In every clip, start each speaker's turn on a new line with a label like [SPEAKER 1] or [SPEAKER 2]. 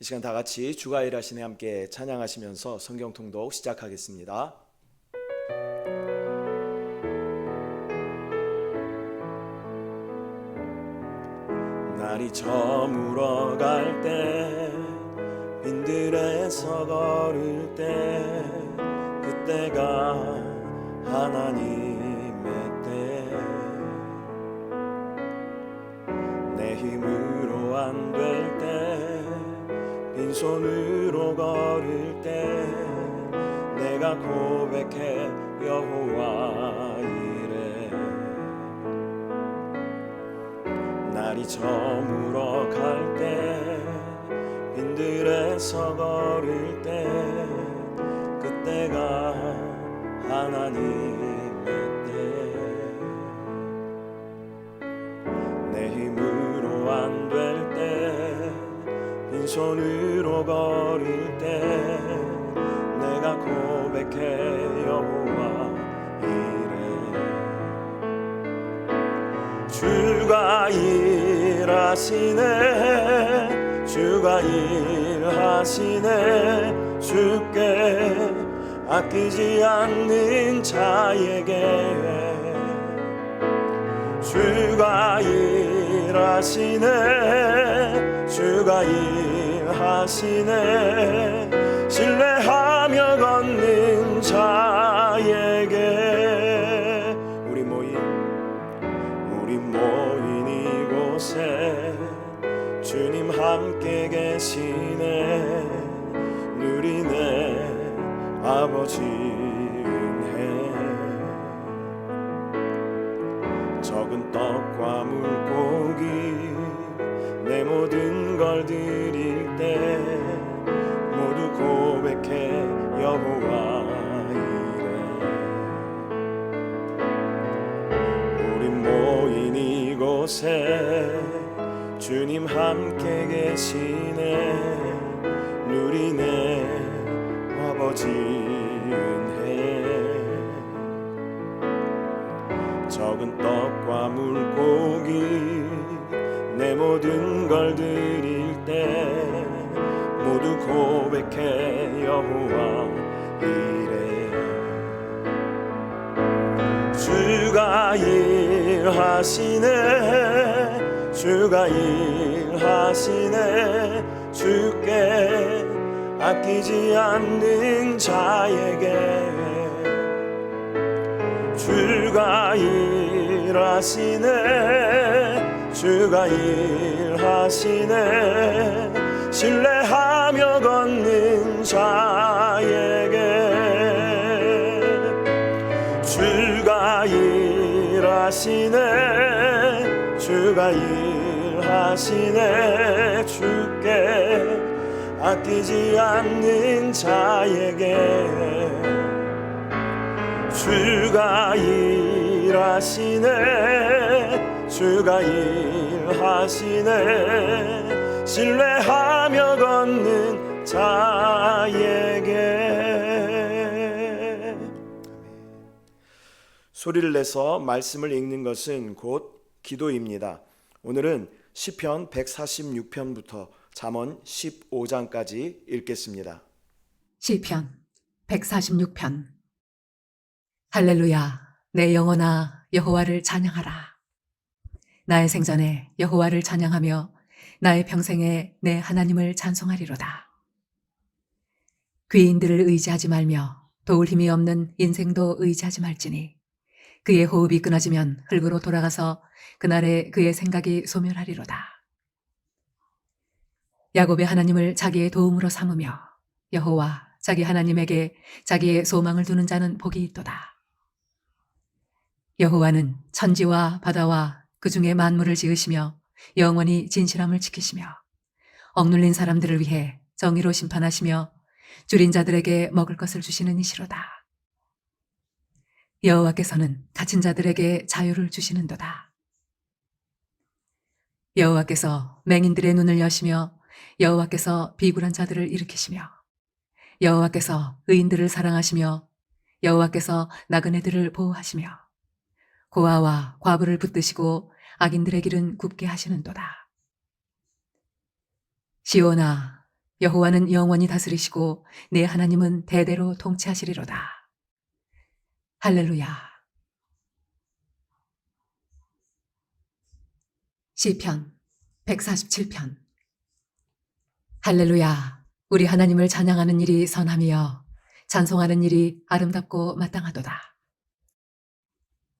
[SPEAKER 1] 시간 다 같이 주가 일하시네 함께 찬양하시면서 성경 통독 시작하겠습니다. 날이 저물어 갈 때 빈들에서 걸을 때 그때가 하나님의 때 내 힘으로 안 될 때 빈손으로 걸을 때 내가 고백해 여호와 이래 날이 저물어 갈 때 빈들에서 걸을 때 그때가 하나님의 때 내 힘으로 안 될 때 빈손으로 걸을 때 내가 고백해 여호와 이래 주가 일하시네 주가 일하시네 주께 아끼지 않는 자에게 주가 일하시네 주가 일하시네 신뢰하며 걷는 자에게 우리 모인 이곳에 주님 함께 계시네 누리네 아버지 은혜 적은 떡과 물고기 내 모든 걸 드릴 때 모두 고백해 여호와 이래 우리 모인 이곳에 주님 함께 계시네 누리네 아버지 은혜 적은 떡과 물고기 내 모든 걸 드릴 때 모두 고백해 여호와 이래 주가 일하시네 주가 일하시네 주께 아끼지 않는 자에게 주가 일하시네 주가 일하시네 신뢰하며 걷는 자에게 주가 일하시네 주가 일하시네 주께 아끼지 않는 자에게 주가 일하시네 주가 일하시네 신뢰하며 걷는 자에게 소리를 내서 말씀을 읽는 것은 곧 기도입니다. 오늘은 시편 146편부터 잠언 15장까지 읽겠습니다.
[SPEAKER 2] 시편 146편. 할렐루야, 내 영혼아 여호와를 찬양하라. 나의 생전에 여호와를 찬양하며 나의 평생에 내 하나님을 찬송하리로다. 귀인들을 의지하지 말며 도울 힘이 없는 인생도 의지하지 말지니 그의 호흡이 끊어지면 흙으로 돌아가서 그날에 그의 생각이 소멸하리로다. 야곱의 하나님을 자기의 도움으로 삼으며 여호와 자기 하나님에게 자기의 소망을 두는 자는 복이 있도다. 여호와는 천지와 바다와 그 중에 만물을 지으시며 영원히 진실함을 지키시며 억눌린 사람들을 위해 정의로 심판하시며 줄인 자들에게 먹을 것을 주시는 이시로다. 여호와께서는 갇힌 자들에게 자유를 주시는도다. 여호와께서 맹인들의 눈을 여시며 여호와께서 비굴한 자들을 일으키시며 여호와께서 의인들을 사랑하시며 여호와께서 나그네들을 보호하시며 고아와 과부를 붙드시고 악인들의 길은 굽게 하시는도다. 시온아, 여호와는 영원히 다스리시고 내 하나님은 대대로 통치하시리로다. 할렐루야. 시편 147편. 할렐루야. 우리 하나님을 찬양하는 일이 선함이여 찬송하는 일이 아름답고 마땅하도다.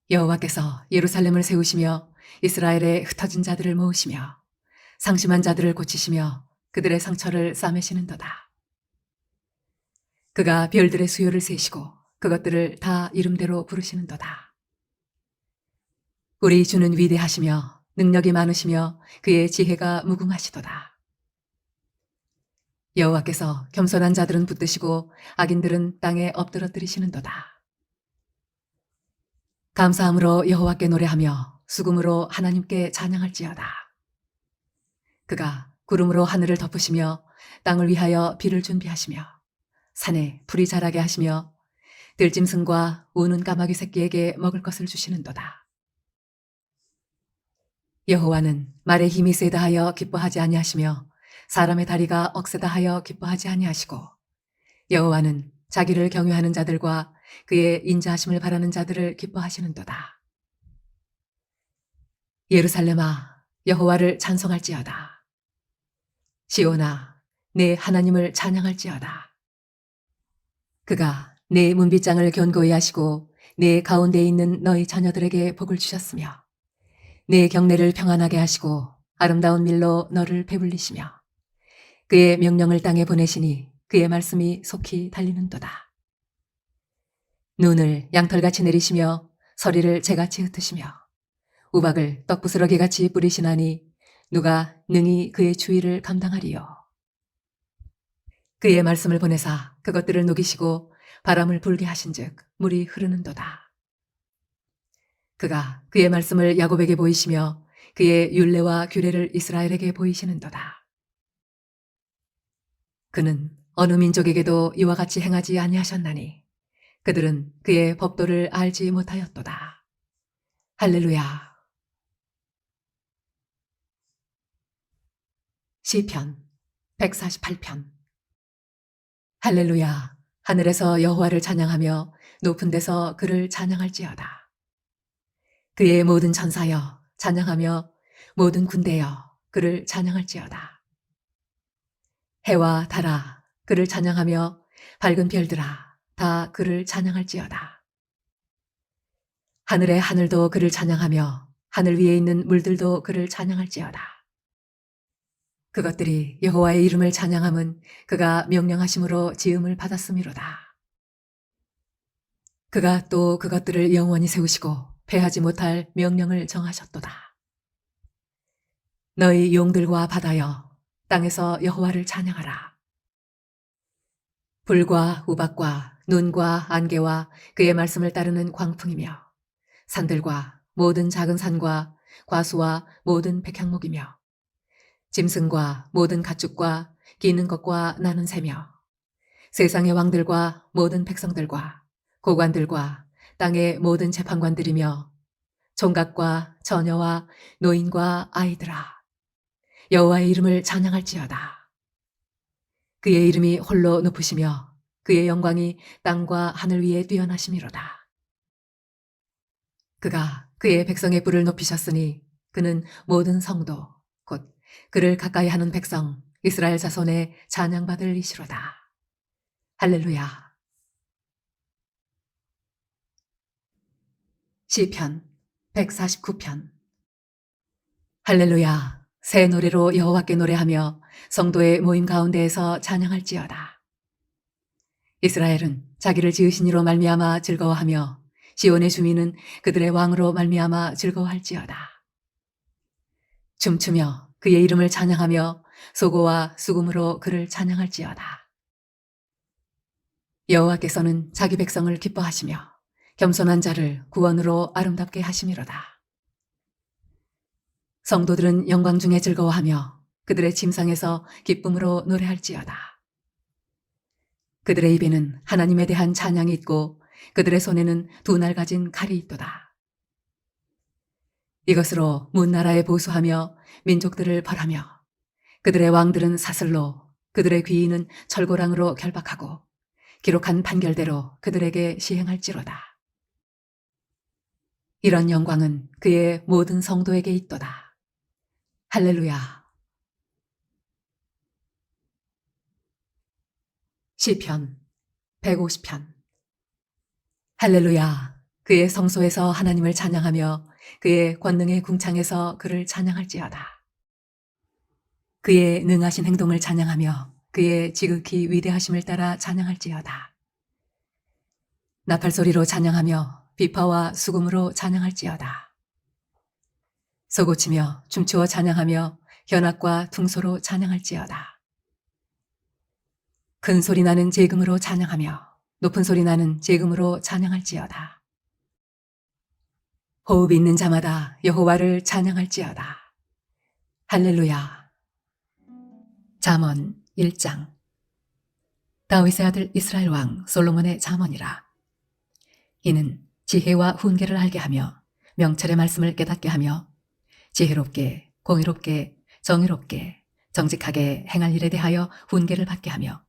[SPEAKER 2] 여호와께서 예루살렘을 세우시며 이스라엘의 흩어진 자들을 모으시며 상심한 자들을 고치시며 그들의 상처를 싸매시는도다. 그가 별들의 수요를 세시고 그것들을 다 이름대로 부르시는도다. 우리 주는 위대하시며 능력이 많으시며 그의 지혜가 무궁하시도다. 여호와께서 겸손한 자들은 붙드시고 악인들은 땅에 엎드러뜨리시는도다. 감사함으로 여호와께 노래하며 수금으로 하나님께 찬양할지어다. 그가 구름으로 하늘을 덮으시며 땅을 위하여 비를 준비하시며 산에 풀이 자라게 하시며 들짐승과 우는 까마귀 새끼에게 먹을 것을 주시는도다. 여호와는 말의 힘이 세다 하여 기뻐하지 아니하시며 사람의 다리가 억세다 하여 기뻐하지 아니하시고 여호와는 자기를 경외하는 자들과 그의 인자하심을 바라는 자들을 기뻐하시는도다. 예루살렘아 여호와를 찬송할지어다. 시온아 내 하나님을 찬양할지어다. 그가 내 문빗장을 견고히 하시고 내 가운데에 있는 너희 자녀들에게 복을 주셨으며 내 경내를 평안하게 하시고 아름다운 밀로 너를 배불리시며 그의 명령을 땅에 보내시니 그의 말씀이 속히 달리는도다. 눈을 양털같이 내리시며 서리를 재같이 흩으시며 우박을 떡부스러기같이 뿌리시나니 누가 능히 그의 주의를 감당하리요. 그의 말씀을 보내사 그것들을 녹이시고 바람을 불게 하신즉 물이 흐르는도다. 그가 그의 말씀을 야곱에게 보이시며 그의 율례와 규례를 이스라엘에게 보이시는도다. 그는 어느 민족에게도 이와 같이 행하지 아니하셨나니 그들은 그의 법도를 알지 못하였도다. 할렐루야. 시편 148편. 할렐루야. 하늘에서 여호와를 찬양하며 높은 데서 그를 찬양할지어다. 그의 모든 천사여 찬양하며 모든 군대여 그를 찬양할지어다. 해와 달아 그를 찬양하며 밝은 별들아 다 그를 찬양할지어다. 하늘의 하늘도 그를 찬양하며 하늘 위에 있는 물들도 그를 찬양할지어다. 그것들이 여호와의 이름을 찬양함은 그가 명령하심으로 지음을 받았음이로다. 그가 또 그것들을 영원히 세우시고 패하지 못할 명령을 정하셨도다. 너희 용들과 바다여 땅에서 여호와를 찬양하라. 불과 우박과 눈과 안개와 그의 말씀을 따르는 광풍이며 산들과 모든 작은 산과 과수와 모든 백향목이며 짐승과 모든 가축과 기는 것과 나는 새며 세상의 왕들과 모든 백성들과 고관들과 땅의 모든 재판관들이며 총각과 처녀와 노인과 아이들아 여호와의 이름을 찬양할지어다. 그의 이름이 홀로 높으시며 그의 영광이 땅과 하늘 위에 뛰어나심이로다. 그가 그의 백성의 뿔을 높이셨으니 그는 모든 성도 곧 그를 가까이 하는 백성 이스라엘 자손의 찬양받을 이시로다. 할렐루야. 시편 149편. 할렐루야. 새 노래로 여호와께 노래하며 성도의 모임 가운데에서 찬양할지어다. 이스라엘은 자기를 지으신 이로 말미암아 즐거워하며 시온의 주민은 그들의 왕으로 말미암아 즐거워할지어다. 춤추며 그의 이름을 찬양하며 소고와 수금으로 그를 찬양할지어다. 여호와께서는 자기 백성을 기뻐하시며 겸손한 자를 구원으로 아름답게 하심이로다. 성도들은 영광 중에 즐거워하며 그들의 침상에서 기쁨으로 노래할지어다. 그들의 입에는 하나님에 대한 찬양이 있고 그들의 손에는 두 날 가진 칼이 있도다. 이것으로 문 나라에 보수하며 민족들을 벌하며 그들의 왕들은 사슬로 그들의 귀인은 철고랑으로 결박하고 기록한 판결대로 그들에게 시행할지로다. 이런 영광은 그의 모든 성도에게 있도다. 할렐루야. 시편 150편. 할렐루야. 그의 성소에서 하나님을 찬양하며 그의 권능의 궁창에서 그를 찬양할지어다. 그의 능하신 행동을 찬양하며 그의 지극히 위대하심을 따라 찬양할지어다. 나팔소리로 찬양하며 비파와 수금으로 찬양할지어다. 소고치며 춤추어 찬양하며 현악과 퉁소로 찬양할지어다. 큰 소리 나는 제금으로 찬양하며 높은 소리 나는 제금으로 찬양할지어다. 호흡 있는 자마다 여호와를 찬양할지어다. 할렐루야. 잠언 1장. 다윗의 아들 이스라엘 왕 솔로몬의 잠언이라. 이는 지혜와 훈계를 알게 하며 명철의 말씀을 깨닫게 하며 지혜롭게 공의롭게 정의롭게 정직하게 행할 일에 대하여 훈계를 받게 하며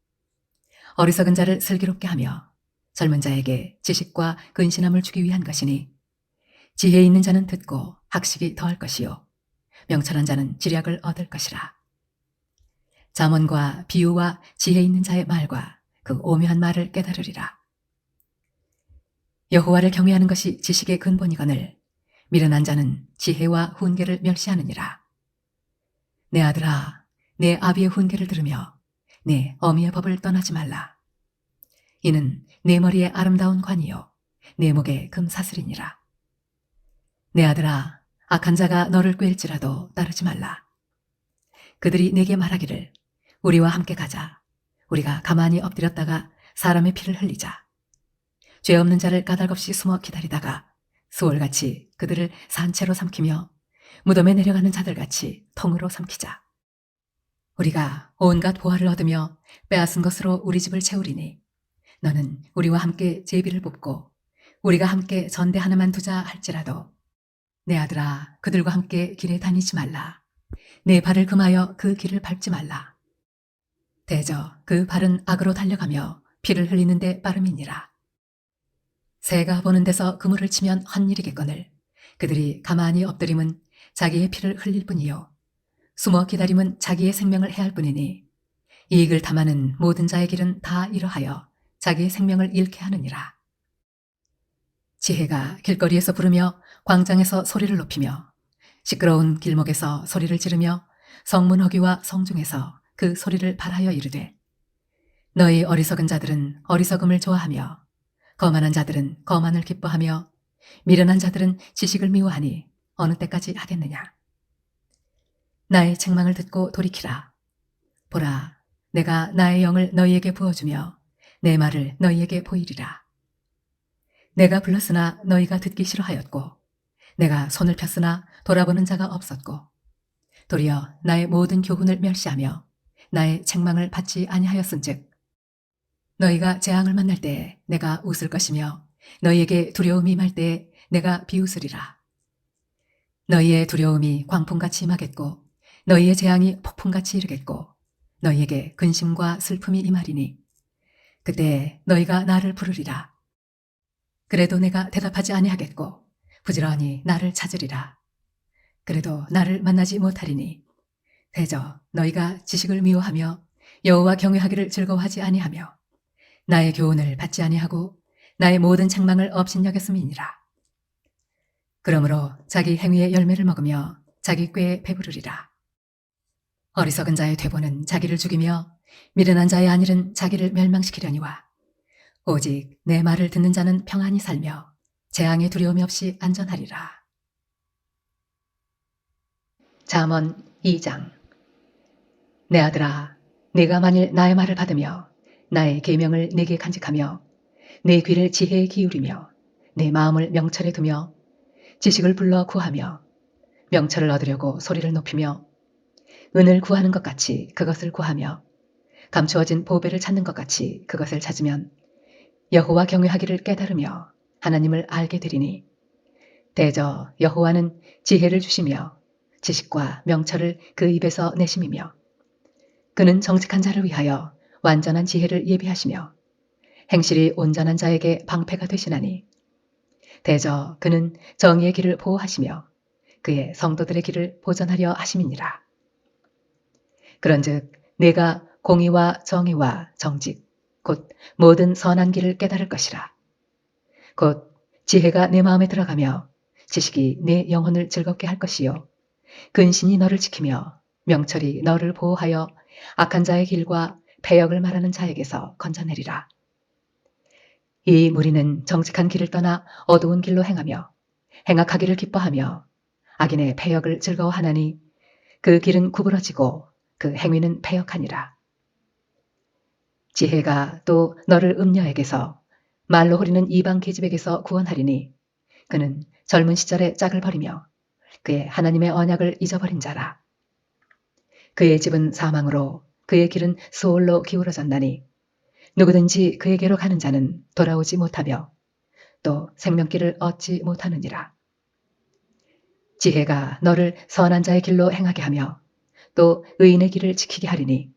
[SPEAKER 2] 어리석은 자를 슬기롭게 하며 젊은 자에게 지식과 근신함을 주기 위한 것이니 지혜 있는 자는 듣고 학식이 더할 것이요 명철한 자는 지략을 얻을 것이라. 잠언과 비유와 지혜 있는 자의 말과 그 오묘한 말을 깨달으리라. 여호와를 경외하는 것이 지식의 근본이거늘 미련한 자는 지혜와 훈계를 멸시하느니라. 내 아들아, 내 아비의 훈계를 들으며 내 어미의 법을 떠나지 말라. 이는 내 머리에 아름다운 관이요 내 목에 금사슬이니라. 내 아들아, 악한 자가 너를 꾀일지라도 따르지 말라. 그들이 내게 말하기를 우리와 함께 가자. 우리가 가만히 엎드렸다가 사람의 피를 흘리자. 죄 없는 자를 까닭없이 숨어 기다리다가 수월같이 그들을 산채로 삼키며 무덤에 내려가는 자들같이 통으로 삼키자. 우리가 온갖 보화를 얻으며 빼앗은 것으로 우리 집을 채우리니 너는 우리와 함께 제비를 뽑고 우리가 함께 전대 하나만 두자 할지라도 내 아들아, 그들과 함께 길에 다니지 말라. 내 발을 금하여 그 길을 밟지 말라. 대저 그 발은 악으로 달려가며 피를 흘리는데 빠름이니라. 새가 보는 데서 그물을 치면 헛일이겠거늘 그들이 가만히 엎드림은 자기의 피를 흘릴 뿐이요 숨어 기다림은 자기의 생명을 해할 뿐이니 이익을 탐하는 모든 자의 길은 다 이러하여 자기의 생명을 잃게 하느니라. 지혜가 길거리에서 부르며 광장에서 소리를 높이며 시끄러운 길목에서 소리를 지르며 성문 허기와 성중에서 그 소리를 발하여 이르되 너희 어리석은 자들은 어리석음을 좋아하며 거만한 자들은 거만을 기뻐하며 미련한 자들은 지식을 미워하니 어느 때까지 하겠느냐. 나의 책망을 듣고 돌이키라. 보라, 내가 나의 영을 너희에게 부어주며 내 말을 너희에게 보이리라. 내가 불렀으나 너희가 듣기 싫어하였고 내가 손을 폈으나 돌아보는 자가 없었고 도리어 나의 모든 교훈을 멸시하며 나의 책망을 받지 아니하였은즉 너희가 재앙을 만날 때에 내가 웃을 것이며 너희에게 두려움이 임할 때에 내가 비웃으리라. 너희의 두려움이 광풍같이 임하겠고 너희의 재앙이 폭풍같이 이르겠고 너희에게 근심과 슬픔이 임하리니 그때 너희가 나를 부르리라. 그래도 내가 대답하지 아니하겠고 부지런히 나를 찾으리라. 그래도 나를 만나지 못하리니 대저 너희가 지식을 미워하며 여호와 경외하기를 즐거워하지 아니하며 나의 교훈을 받지 아니하고 나의 모든 책망을 업신여겼음이니라. 그러므로 자기 행위의 열매를 먹으며 자기 꾀에 배부르리라. 어리석은 자의 퇴보는 자기를 죽이며 미련한 자의 안일은 자기를 멸망시키려니와 오직 내 말을 듣는 자는 평안히 살며 재앙의 두려움이 없이 안전하리라. 잠언 2장. 내 아들아, 네가 만일 나의 말을 받으며 나의 계명을 내게 간직하며 내 귀를 지혜에 기울이며 내 마음을 명철에 두며 지식을 불러 구하며 명철을 얻으려고 소리를 높이며 은을 구하는 것 같이 그것을 구하며 감추어진 보배를 찾는 것 같이 그것을 찾으면 여호와 경외하기를 깨달으며 하나님을 알게 되리니 대저 여호와는 지혜를 주시며 지식과 명철을 그 입에서 내심이며 그는 정직한 자를 위하여 완전한 지혜를 예비하시며 행실이 온전한 자에게 방패가 되시나니 대저 그는 정의의 길을 보호하시며 그의 성도들의 길을 보전하려 하심이니라. 그런즉 내가 공의와 정의와 정직 곧 모든 선한 길을 깨달을 것이라. 곧 지혜가 내 마음에 들어가며 지식이 내 영혼을 즐겁게 할 것이요 근신이 너를 지키며 명철이 너를 보호하여 악한 자의 길과 패역을 말하는 자에게서 건져내리라. 이 무리는 정직한 길을 떠나 어두운 길로 행하며 행악하기를 기뻐하며 악인의 패역을 즐거워하나니 그 길은 구부러지고 그 행위는 패역하니라. 지혜가 또 너를 음녀에게서 말로 호리는 이방 계집에게서 구원하리니 그는 젊은 시절에 짝을 버리며 그의 하나님의 언약을 잊어버린 자라. 그의 집은 사망으로 그의 길은 수올로 기울어졌나니 누구든지 그에게로 가는 자는 돌아오지 못하며 또 생명길을 얻지 못하느니라. 지혜가 너를 선한 자의 길로 행하게 하며 또 의인의 길을 지키게 하리니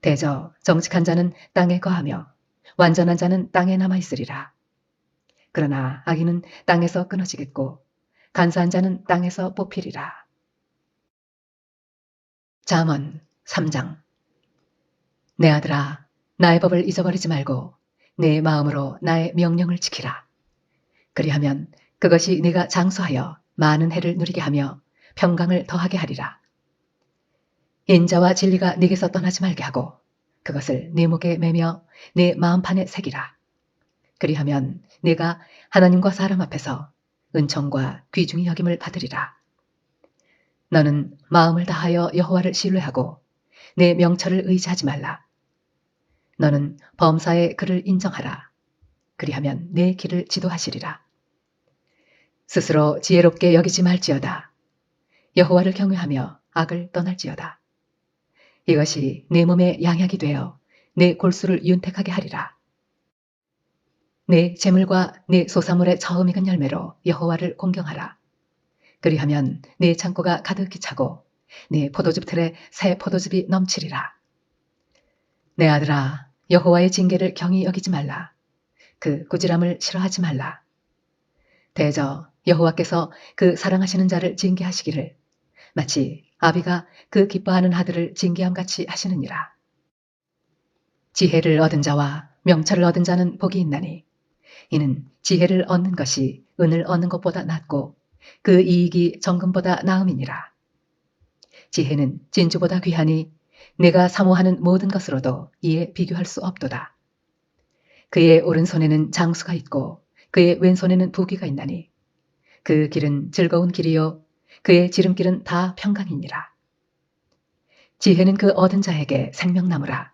[SPEAKER 2] 대저 정직한 자는 땅에 거하며 완전한 자는 땅에 남아 있으리라. 그러나 악인은 땅에서 끊어지겠고 간사한 자는 땅에서 뽑히리라. 잠언 3장. 내 아들아, 나의 법을 잊어버리지 말고 내 마음으로 나의 명령을 지키라. 그리하면 그것이 네가 장수하여 많은 해를 누리게 하며 평강을 더하게 하리라. 인자와 진리가 네게서 떠나지 말게 하고 그것을 네 목에 매며 네 마음판에 새기라. 그리하면 네가 하나님과 사람 앞에서 은총과 귀중히 여김을 받으리라. 너는 마음을 다하여 여호와를 신뢰하고 내 명철을 의지하지 말라. 너는 범사의 그를 인정하라. 그리하면 내 길을 지도하시리라. 스스로 지혜롭게 여기지 말지어다. 여호와를 경외하며 악을 떠날지어다. 이것이 내 몸에 양약이 되어 내 골수를 윤택하게 하리라. 내 재물과 내 소사물의 처음 익은 열매로 여호와를 공경하라. 그리하면 내 창고가 가득히 차고 내 포도즙 틀에 새 포도즙이 넘치리라. 내 아들아, 여호와의 징계를 경히 여기지 말라. 그 꾸지람을 싫어하지 말라. 대저 여호와께서 그 사랑하시는 자를 징계하시기를 마치 아비가 그 기뻐하는 아들을 징계함같이 하시느니라. 지혜를 얻은 자와 명철을 얻은 자는 복이 있나니 이는 지혜를 얻는 것이 은을 얻는 것보다 낫고 그 이익이 정금보다 나음이니라. 지혜는 진주보다 귀하니 내가 사모하는 모든 것으로도 이에 비교할 수 없도다. 그의 오른손에는 장수가 있고 그의 왼손에는 부귀가 있나니 그 길은 즐거운 길이요 그의 지름길은 다 평강이니라. 지혜는 그 얻은 자에게 생명나무라.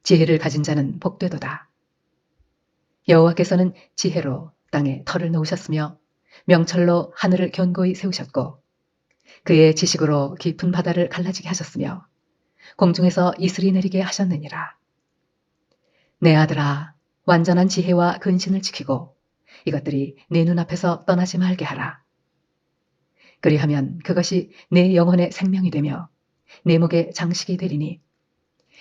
[SPEAKER 2] 지혜를 가진 자는 복되도다. 여호와께서는 지혜로 땅에 털을 놓으셨으며 명철로 하늘을 견고히 세우셨고 그의 지식으로 깊은 바다를 갈라지게 하셨으며 공중에서 이슬이 내리게 하셨느니라. 내 아들아, 완전한 지혜와 근신을 지키고 이것들이 내 눈앞에서 떠나지 말게 하라. 그리하면 그것이 내 영혼의 생명이 되며 내 목의 장식이 되리니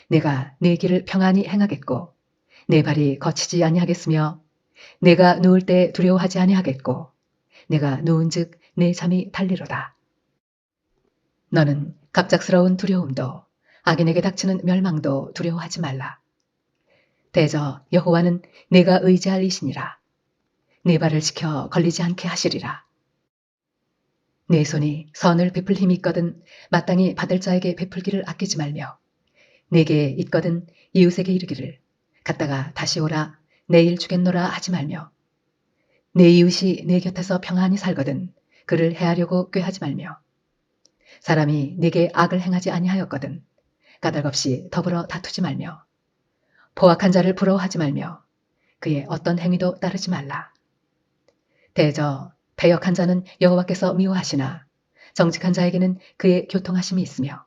[SPEAKER 2] 내가 내 길을 평안히 행하겠고 내 발이 거치지 아니하겠으며 내가 누울 때 두려워하지 아니하겠고 내가 누운즉 내 잠이 달리로다. 너는 갑작스러운 두려움도 악인에게 닥치는 멸망도 두려워하지 말라. 대저 여호와는 내가 의지할 이시니라. 내 발을 지켜 걸리지 않게 하시리라. 내 손이 선을 베풀 힘이 있거든 마땅히 받을 자에게 베풀기를 아끼지 말며 내게 있거든 이웃에게 이르기를 갔다가 다시 오라 내일 주겠노라 하지 말며 내 이웃이 내 곁에서 평안히 살거든 그를 해하려고 꾀하지 말며 사람이 내게 악을 행하지 아니하였거든 까닭없이 더불어 다투지 말며 포악한 자를 부러워하지 말며 그의 어떤 행위도 따르지 말라. 대저 패역한 자는 여호와께서 미워하시나 정직한 자에게는 그의 교통하심이 있으며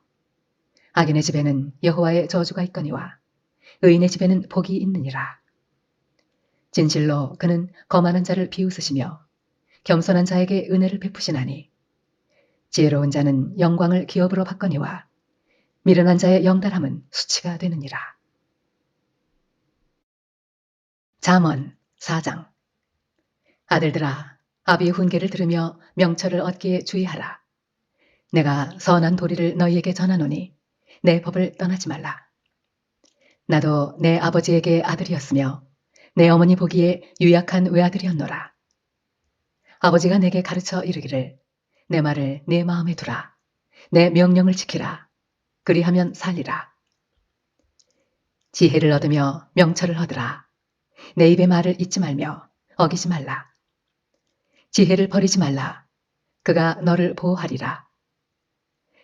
[SPEAKER 2] 악인의 집에는 여호와의 저주가 있거니와 의인의 집에는 복이 있느니라. 진실로 그는 거만한 자를 비웃으시며 겸손한 자에게 은혜를 베푸시나니 지혜로운 자는 영광을 기업으로 받거니와 미련한 자의 영달함은 수치가 되느니라. 잠언 4장. 아들들아, 아비의 훈계를 들으며 명철을 얻기에 주의하라. 내가 선한 도리를 너희에게 전하노니 내 법을 떠나지 말라. 나도 내 아버지에게 아들이었으며 내 어머니 보기에 유약한 외아들이었노라. 아버지가 내게 가르쳐 이르기를 내 말을 내 마음에 두라. 내 명령을 지키라. 그리하면 살리라. 지혜를 얻으며 명철을 얻으라. 내 입의 말을 잊지 말며 어기지 말라. 지혜를 버리지 말라. 그가 너를 보호하리라.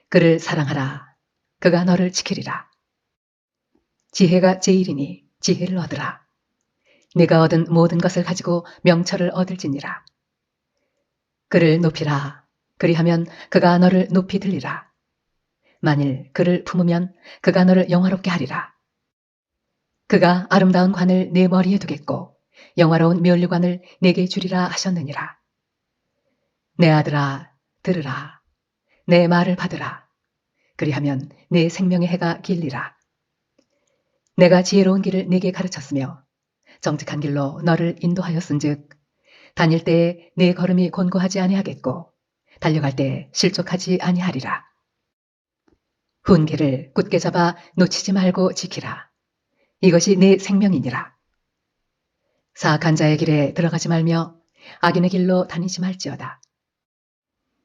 [SPEAKER 2] 그를 사랑하라. 그가 너를 지키리라. 지혜가 제일이니 지혜를 얻으라. 네가 얻은 모든 것을 가지고 명철을 얻을지니라. 그를 높이라. 그리하면 그가 너를 높이 들리라. 만일 그를 품으면 그가 너를 영화롭게 하리라. 그가 아름다운 관을 네 머리에 두겠고 영화로운 면류관을 네게 주리라 하셨느니라. 내 아들아, 들으라. 내 말을 받으라. 그리하면 내 생명의 해가 길리라. 내가 지혜로운 길을 네게 가르쳤으며 정직한 길로 너를 인도하였은즉 다닐 때에 네 걸음이 곤고하지 아니하겠고 달려갈 때에 실족하지 아니하리라. 훈계를 굳게 잡아 놓치지 말고 지키라. 이것이 네 생명이니라. 사악한 자의 길에 들어가지 말며 악인의 길로 다니지 말지어다.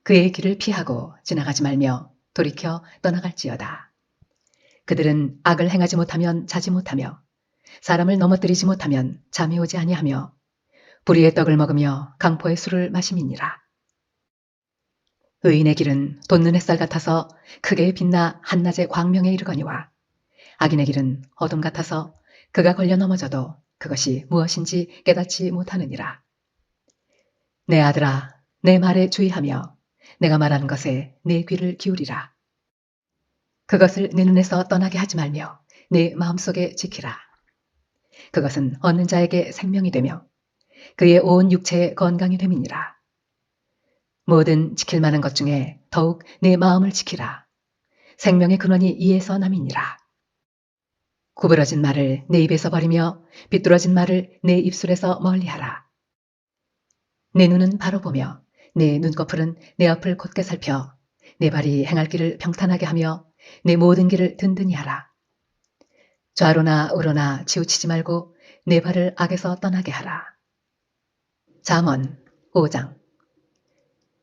[SPEAKER 2] 그의 길을 피하고 지나가지 말며 돌이켜 떠나갈지어다. 그들은 악을 행하지 못하면 자지 못하며 사람을 넘어뜨리지 못하면 잠이 오지 아니하며 불의의 떡을 먹으며 강포의 술을 마심이니라. 의인의 길은 돋는 햇살 같아서 크게 빛나 한낮의 광명에 이르거니와 악인의 길은 어둠 같아서 그가 걸려 넘어져도 그것이 무엇인지 깨닫지 못하느니라. 내 아들아, 내 말에 주의하며 내가 말하는 것에 내 귀를 기울이라. 그것을 내 눈에서 떠나게 하지 말며 내 마음속에 지키라. 그것은 얻는 자에게 생명이 되며 그의 온 육체에 건강이 됨이니라. 모든 지킬 만한 것 중에 더욱 내 마음을 지키라. 생명의 근원이 이에서 남이니라. 구부러진 말을 내 입에서 버리며 비뚤어진 말을 내 입술에서 멀리하라. 내 눈은 바로 보며 내 눈꺼풀은 내 앞을 곧게 살펴 내 발이 행할 길을 평탄하게 하며 내 모든 길을 든든히 하라. 좌로나 우로나 치우치지 말고 내 발을 악에서 떠나게 하라. 잠언 5장.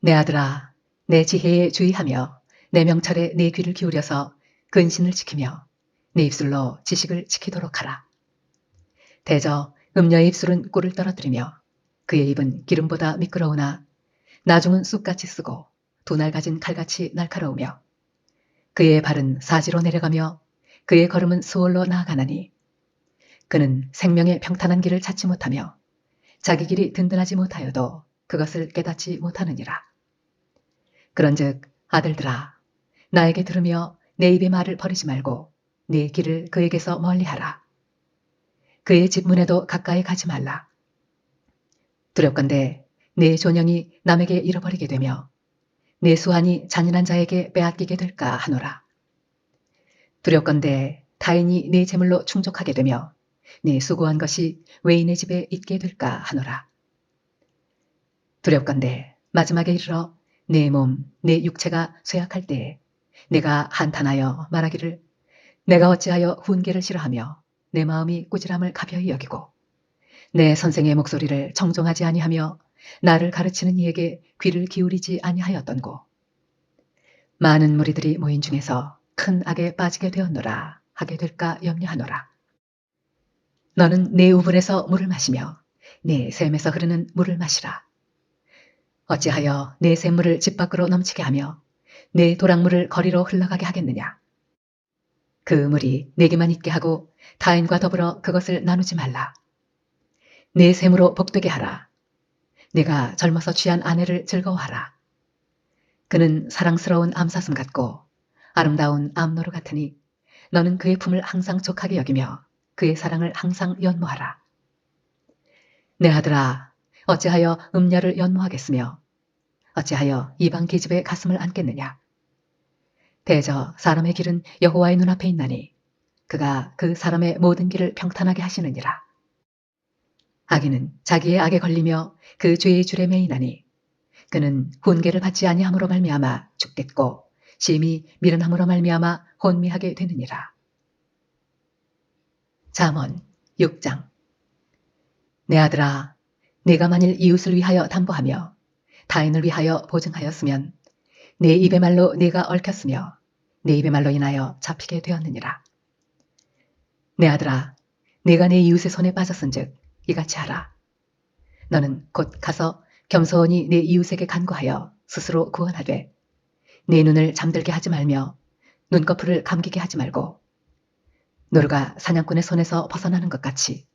[SPEAKER 2] 내 아들아, 내 지혜에 주의하며 내 명철에 내 귀를 기울여서 근신을 지키며 내 입술로 지식을 지키도록 하라. 대저 음녀의 입술은 꿀을 떨어뜨리며 그의 입은 기름보다 미끄러우나 나중은 쑥같이 쓰고 두 날 가진 칼같이 날카로우며 그의 발은 사지로 내려가며 그의 걸음은 수월로 나아가나니 그는 생명의 평탄한 길을 찾지 못하며 자기 길이 든든하지 못하여도 그것을 깨닫지 못하느니라. 그런즉 아들들아, 나에게 들으며 내 입의 말을 버리지 말고 내 길을 그에게서 멀리하라. 그의 집 문에도 가까이 가지 말라. 두렵건대 내 존영이 남에게 잃어버리게 되며 내 수완이 잔인한 자에게 빼앗기게 될까 하노라. 두렵건대 타인이 내 재물로 충족하게 되며 내 수고한 것이 외인의 집에 있게 될까 하노라. 두렵건대 마지막에 이르러 내 몸, 내 육체가 쇠약할 때에 내가 한탄하여 말하기를 내가 어찌하여 훈계를 싫어하며 내 마음이 꾸지람을 가벼이 여기고 내 선생의 목소리를 청종하지 아니하며 나를 가르치는 이에게 귀를 기울이지 아니하였던고. 많은 무리들이 모인 중에서 큰 악에 빠지게 되었노라 하게 될까 염려하노라. 너는 내 우물에서 물을 마시며 내 샘에서 흐르는 물을 마시라. 어찌하여 내 샘물을 집 밖으로 넘치게 하며 내 도랑물을 거리로 흘러가게 하겠느냐. 그 물이 내게만 있게 하고 타인과 더불어 그것을 나누지 말라. 내 샘으로 복되게 하라. 내가 젊어서 취한 아내를 즐거워하라. 그는 사랑스러운 암사슴 같고 아름다운 암노루 같으니 너는 그의 품을 항상 족하게 여기며 그의 사랑을 항상 연모하라. 내 아들아, 어찌하여 음녀를 연모하겠으며 어찌하여 이방 계집의 가슴을 안겠느냐. 대저 사람의 길은 여호와의 눈앞에 있나니 그가 그 사람의 모든 길을 평탄하게 하시느니라. 악인은 자기의 악에 걸리며 그 죄의 줄에 매이나니 그는 훈계를 받지 아니함으로 말미암아 죽겠고 심히 미련함으로 말미암아 혼미하게 되느니라. 잠언 6장. 내 아들아, 네가 만일 이웃을 위하여 담보하며 타인을 위하여 보증하였으면 내 입의 말로 네가 얽혔으며 내 입의 말로 인하여 잡히게 되었느니라. 내 아들아, 네가 내 이웃의 손에 빠졌은즉 이같이 하라. 너는 곧 가서 겸손히 내 이웃에게 간구하여 스스로 구원하되 내 눈을 잠들게 하지 말며 눈꺼풀을 감기게 하지 말고 노루가 사냥꾼의 손에서 벗어나는 것 같이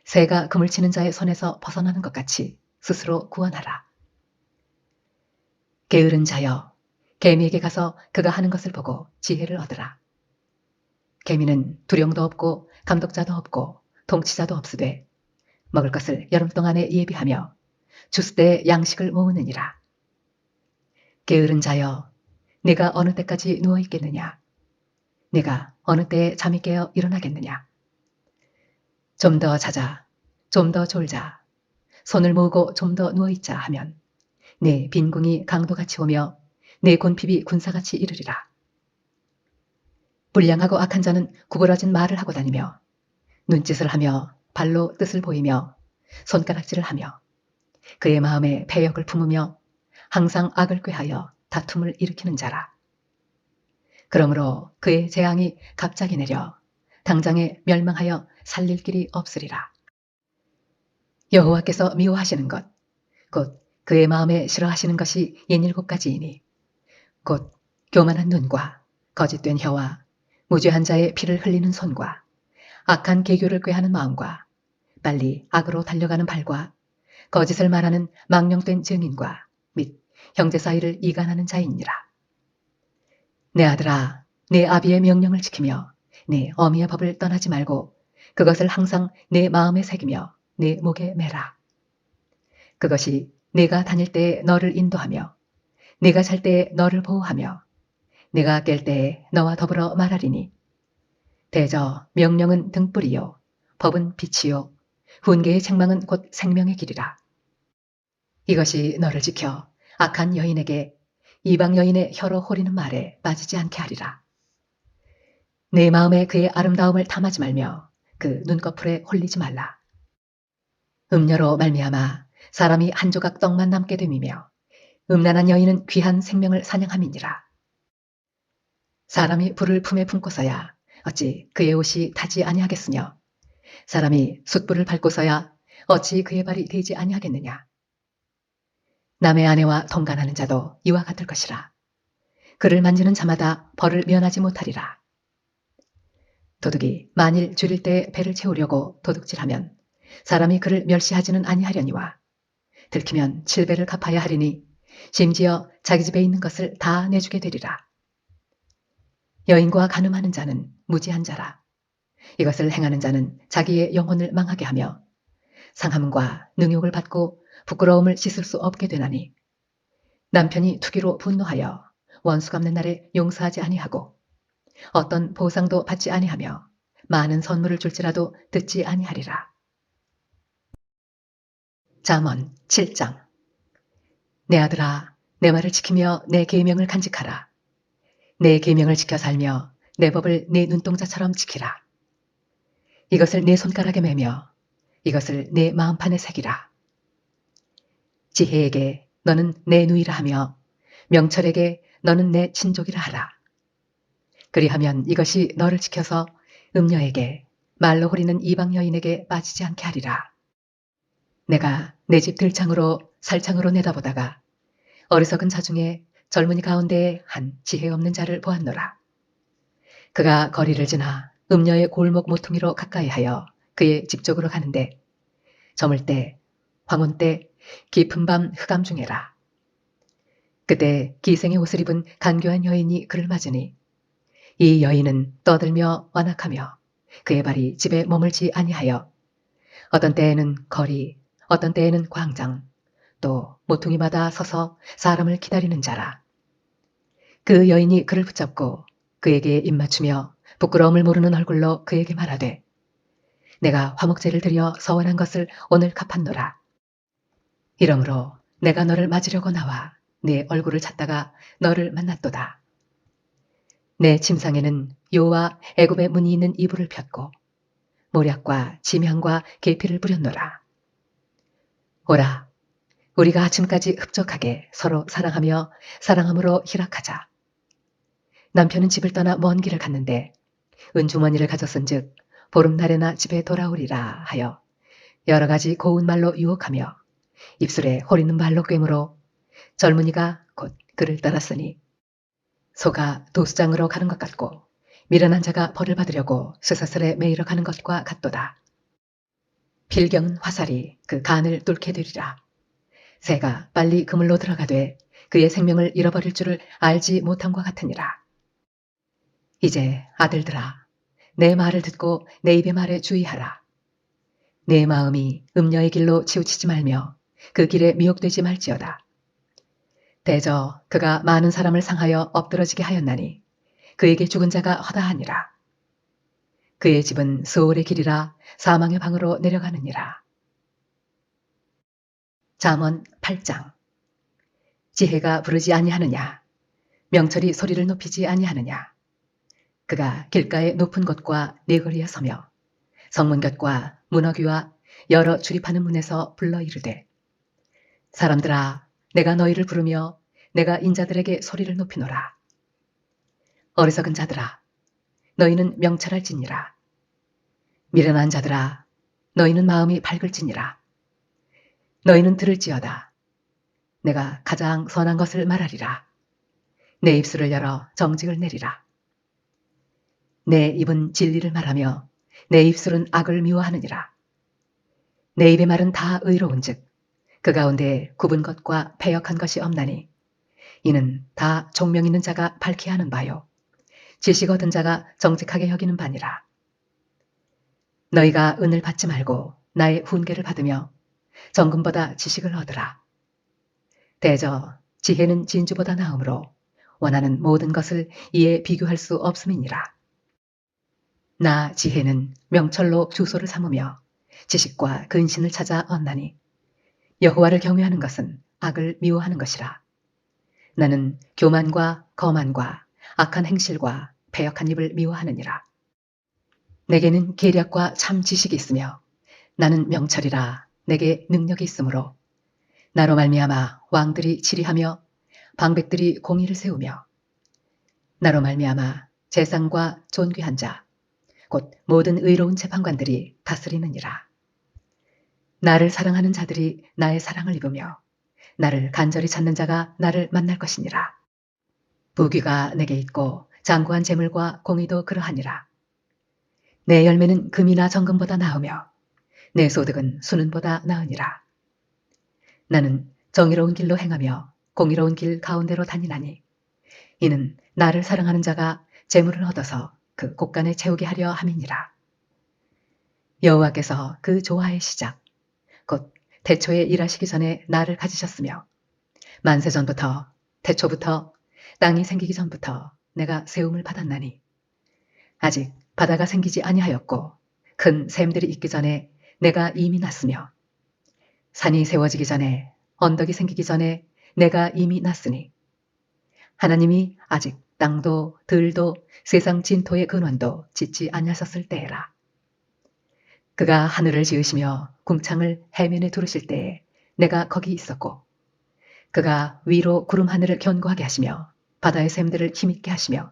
[SPEAKER 2] 새가 그물 치는 자의 손에서 벗어나는 것 같이 스스로 구원하라. 게으른 자여, 개미에게 가서 그가 하는 것을 보고 지혜를 얻으라. 개미는 두령도 없고 감독자도 없고 통치자도 없으되 먹을 것을 여름 동안에 예비하며 주스때에 양식을 모으느니라. 게으른 자여, 네가 어느 때까지 누워 있겠느냐? 네가 어느 때에 잠이 깨어 일어나겠느냐? 좀 더 자자, 좀 더 졸자, 손을 모으고 좀 더 누워있자 하면 내 빈궁이 강도같이 오며 내 곤핍이 군사같이 이르리라. 불량하고 악한 자는 구부러진 말을 하고 다니며 눈짓을 하며 발로 뜻을 보이며 손가락질을 하며 그의 마음에 패역을 품으며 항상 악을 꾀하여 다툼을 일으키는 자라. 그러므로 그의 재앙이 갑자기 내려 당장에 멸망하여 살릴 길이 없으리라. 여호와께서 미워하시는 것, 곧 그의 마음에 싫어하시는 것이 67가지이니 곧 교만한 눈과 거짓된 혀와 무죄한 자의 피를 흘리는 손과 악한 계교를 꾀하는 마음과 빨리 악으로 달려가는 발과 거짓을 말하는 망령된 증인과 및 형제 사이를 이간하는 자이니라. 내 아들아, 내 아비의 명령을 지키며 내 어미의 법을 떠나지 말고 그것을 항상 내 마음에 새기며 내 목에 매라. 그것이 내가 다닐 때에 너를 인도하며 내가 잘 때에 너를 보호하며 내가 깰 때에 너와 더불어 말하리니 대저 명령은 등불이요 법은 빛이요 훈계의 책망은 곧 생명의 길이라. 이것이 너를 지켜 악한 여인에게 이방 여인의 혀로 호리는 말에 빠지지 않게 하리라. 내 마음에 그의 아름다움을 탐하지 말며 그 눈꺼풀에 홀리지 말라. 음녀로 말미암아 사람이 한 조각 떡만 남게 됨이며 음란한 여인은 귀한 생명을 사냥함이니라. 사람이 불을 품에 품고서야 어찌 그의 옷이 타지 아니하겠으며 사람이 숯불을 밟고서야 어찌 그의 발이 되지 아니하겠느냐. 남의 아내와 통간하는 자도 이와 같을 것이라. 그를 만지는 자마다 벌을 면하지 못하리라. 도둑이 만일 줄일 때 배를 채우려고 도둑질하면 사람이 그를 멸시하지는 아니하려니와 들키면 7배를 갚아야 하리니 심지어 자기 집에 있는 것을 다 내주게 되리라. 여인과 간음하는 자는 무지한 자라. 이것을 행하는 자는 자기의 영혼을 망하게 하며 상함과 능욕을 받고 부끄러움을 씻을 수 없게 되나니 남편이 투기로 분노하여 원수 갚는 날에 용서하지 아니하고 어떤 보상도 받지 아니하며 많은 선물을 줄지라도 듣지 아니하리라. 잠언 7장. 내 아들아, 내 말을 지키며 내 계명을 간직하라. 내 계명을 지켜 살며 내 법을 내 눈동자처럼 지키라. 이것을 내 손가락에 매며 이것을 내 마음판에 새기라. 지혜에게 너는 내 누이라 하며 명철에게 너는 내 친족이라 하라. 그리하면 이것이 너를 지켜서 음녀에게 말로 호리는 이방 여인에게 빠지지 않게 하리라. 내가 내 집 들창으로 살창으로 내다보다가 어리석은 자 중에 젊은이 가운데에 한 지혜 없는 자를 보았노라. 그가 거리를 지나 음녀의 골목 모퉁이로 가까이하여 그의 집 쪽으로 가는데 저물 때 황혼 때 깊은 밤 흑암 중에라. 그때 기생의 옷을 입은 간교한 여인이 그를 맞으니 이 여인은 떠들며 완악하며 그의 발이 집에 머물지 아니하여 어떤 때에는 거리 어떤 때에는 광장 또 모퉁이마다 서서 사람을 기다리는 자라. 그 여인이 그를 붙잡고 그에게 입맞추며 부끄러움을 모르는 얼굴로 그에게 말하되 내가 화목제를 드려 서원한 것을 오늘 갚았노라. 이러므로 내가 너를 맞으려고 나와 네 얼굴을 찾다가 너를 만났도다. 내 침상에는 요와 애굽의 문이 있는 이불을 폈고 모략과 지명과 계피를 뿌렸노라. 오라, 우리가 아침까지 흡족하게 서로 사랑하며 사랑함으로 희락하자. 남편은 집을 떠나 먼 길을 갔는데 은주머니를 가졌은즉 보름날에나 집에 돌아오리라 하여 여러 가지 고운 말로 유혹하며 입술에 호리는 말로 꿰므로 젊은이가 곧 그를 따랐으니 소가 도수장으로 가는 것 같고 미련한 자가 벌을 받으려고 쇠사슬에 매이러 가는 것과 같도다. 필경은 화살이 그 간을 뚫게 되리라. 새가 빨리 그물로 들어가되 그의 생명을 잃어버릴 줄을 알지 못함과 같으니라. 이제 아들들아, 내 말을 듣고 내 입의 말에 주의하라. 내 마음이 음녀의 길로 치우치지 말며 그 길에 미혹되지 말지어다. 대저 그가 많은 사람을 상하여 엎드러지게 하였나니 그에게 죽은 자가 허다하니라. 그의 집은 스올의 길이라 사망의 방으로 내려가느니라. 잠언 8장. 지혜가 부르지 아니하느냐? 명철이 소리를 높이지 아니하느냐? 그가 길가의 높은 곳과 네거리에 서며 성문 곁과 문어귀와 여러 출입하는 문에서 불러 이르되 사람들아, 내가 너희를 부르며 내가 인자들에게 소리를 높이노라. 어리석은 자들아, 너희는 명철할지니라. 미련한 자들아, 너희는 마음이 밝을지니라. 너희는 들을지어다. 내가 가장 선한 것을 말하리라. 내 입술을 열어 정직을 내리라. 내 입은 진리를 말하며 내 입술은 악을 미워하느니라. 내 입의 말은 다 의로운즉 그 가운데 굽은 것과 패역한 것이 없나니 이는 다 총명 있는 자가 밝히 하는 바요 지식 얻은 자가 정직하게 여기는 바니라. 너희가 은을 받지 말고 나의 훈계를 받으며 정금보다 지식을 얻으라. 대저 지혜는 진주보다 나으므로 원하는 모든 것을 이에 비교할 수 없음이니라. 나 지혜는 명철로 주소를 삼으며 지식과 근신을 찾아 얻나니 여호와를 경외하는 것은 악을 미워하는 것이라. 나는 교만과 거만과 악한 행실과 패역한 입을 미워하느니라. 내게는 계략과 참 지식이 있으며 나는 명철이라 내게 능력이 있으므로 나로 말미암아 왕들이 치리하며 방백들이 공의를 세우며 나로 말미암아 재상과 존귀한 자 곧 모든 의로운 재판관들이 다스리느니라. 나를 사랑하는 자들이 나의 사랑을 입으며 나를 간절히 찾는 자가 나를 만날 것이니라. 부귀가 내게 있고 장구한 재물과 공의도 그러하니라. 내 열매는 금이나 정금보다 나으며 내 소득은 수는보다 나으니라. 나는 정의로운 길로 행하며 공의로운 길 가운데로 다니나니 이는 나를 사랑하는 자가 재물을 얻어서 그 곳간에 채우게 하려 함이니라. 여호와께서 그 조화의 시작 곧 태초에 일하시기 전에 나를 가지셨으며 만세 전부터 태초부터 땅이 생기기 전부터 내가 세움을 받았나니 아직 바다가 생기지 아니하였고 큰 샘들이 있기 전에 내가 이미 났으며 산이 세워지기 전에 언덕이 생기기 전에 내가 이미 났으니 하나님이 아직 땅도 들도 세상 진토의 근원도 짓지 아니하셨을 때에라. 그가 하늘을 지으시며 궁창을 해면에 두르실 때에 내가 거기 있었고 그가 위로 구름 하늘을 견고하게 하시며 바다의 샘들을 힘있게 하시며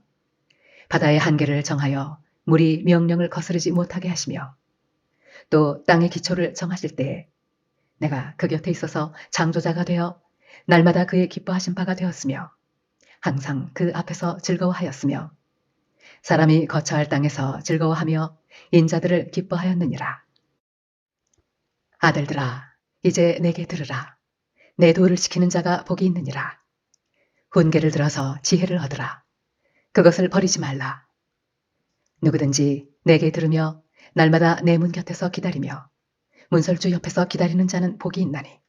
[SPEAKER 2] 바다의 한계를 정하여 물이 명령을 거스르지 못하게 하시며 또 땅의 기초를 정하실 때에 내가 그 곁에 있어서 창조자가 되어 날마다 그의 기뻐하신 바가 되었으며 항상 그 앞에서 즐거워하였으며 사람이 거처할 땅에서 즐거워하며 인자들을 기뻐하였느니라. 아들들아, 이제 내게 들으라. 내 도를 지키는 자가 복이 있느니라. 훈계를 들어서 지혜를 얻으라. 그것을 버리지 말라. 누구든지 내게 들으며 날마다 내 문 곁에서 기다리며 문설주 옆에서 기다리는 자는 복이 있나니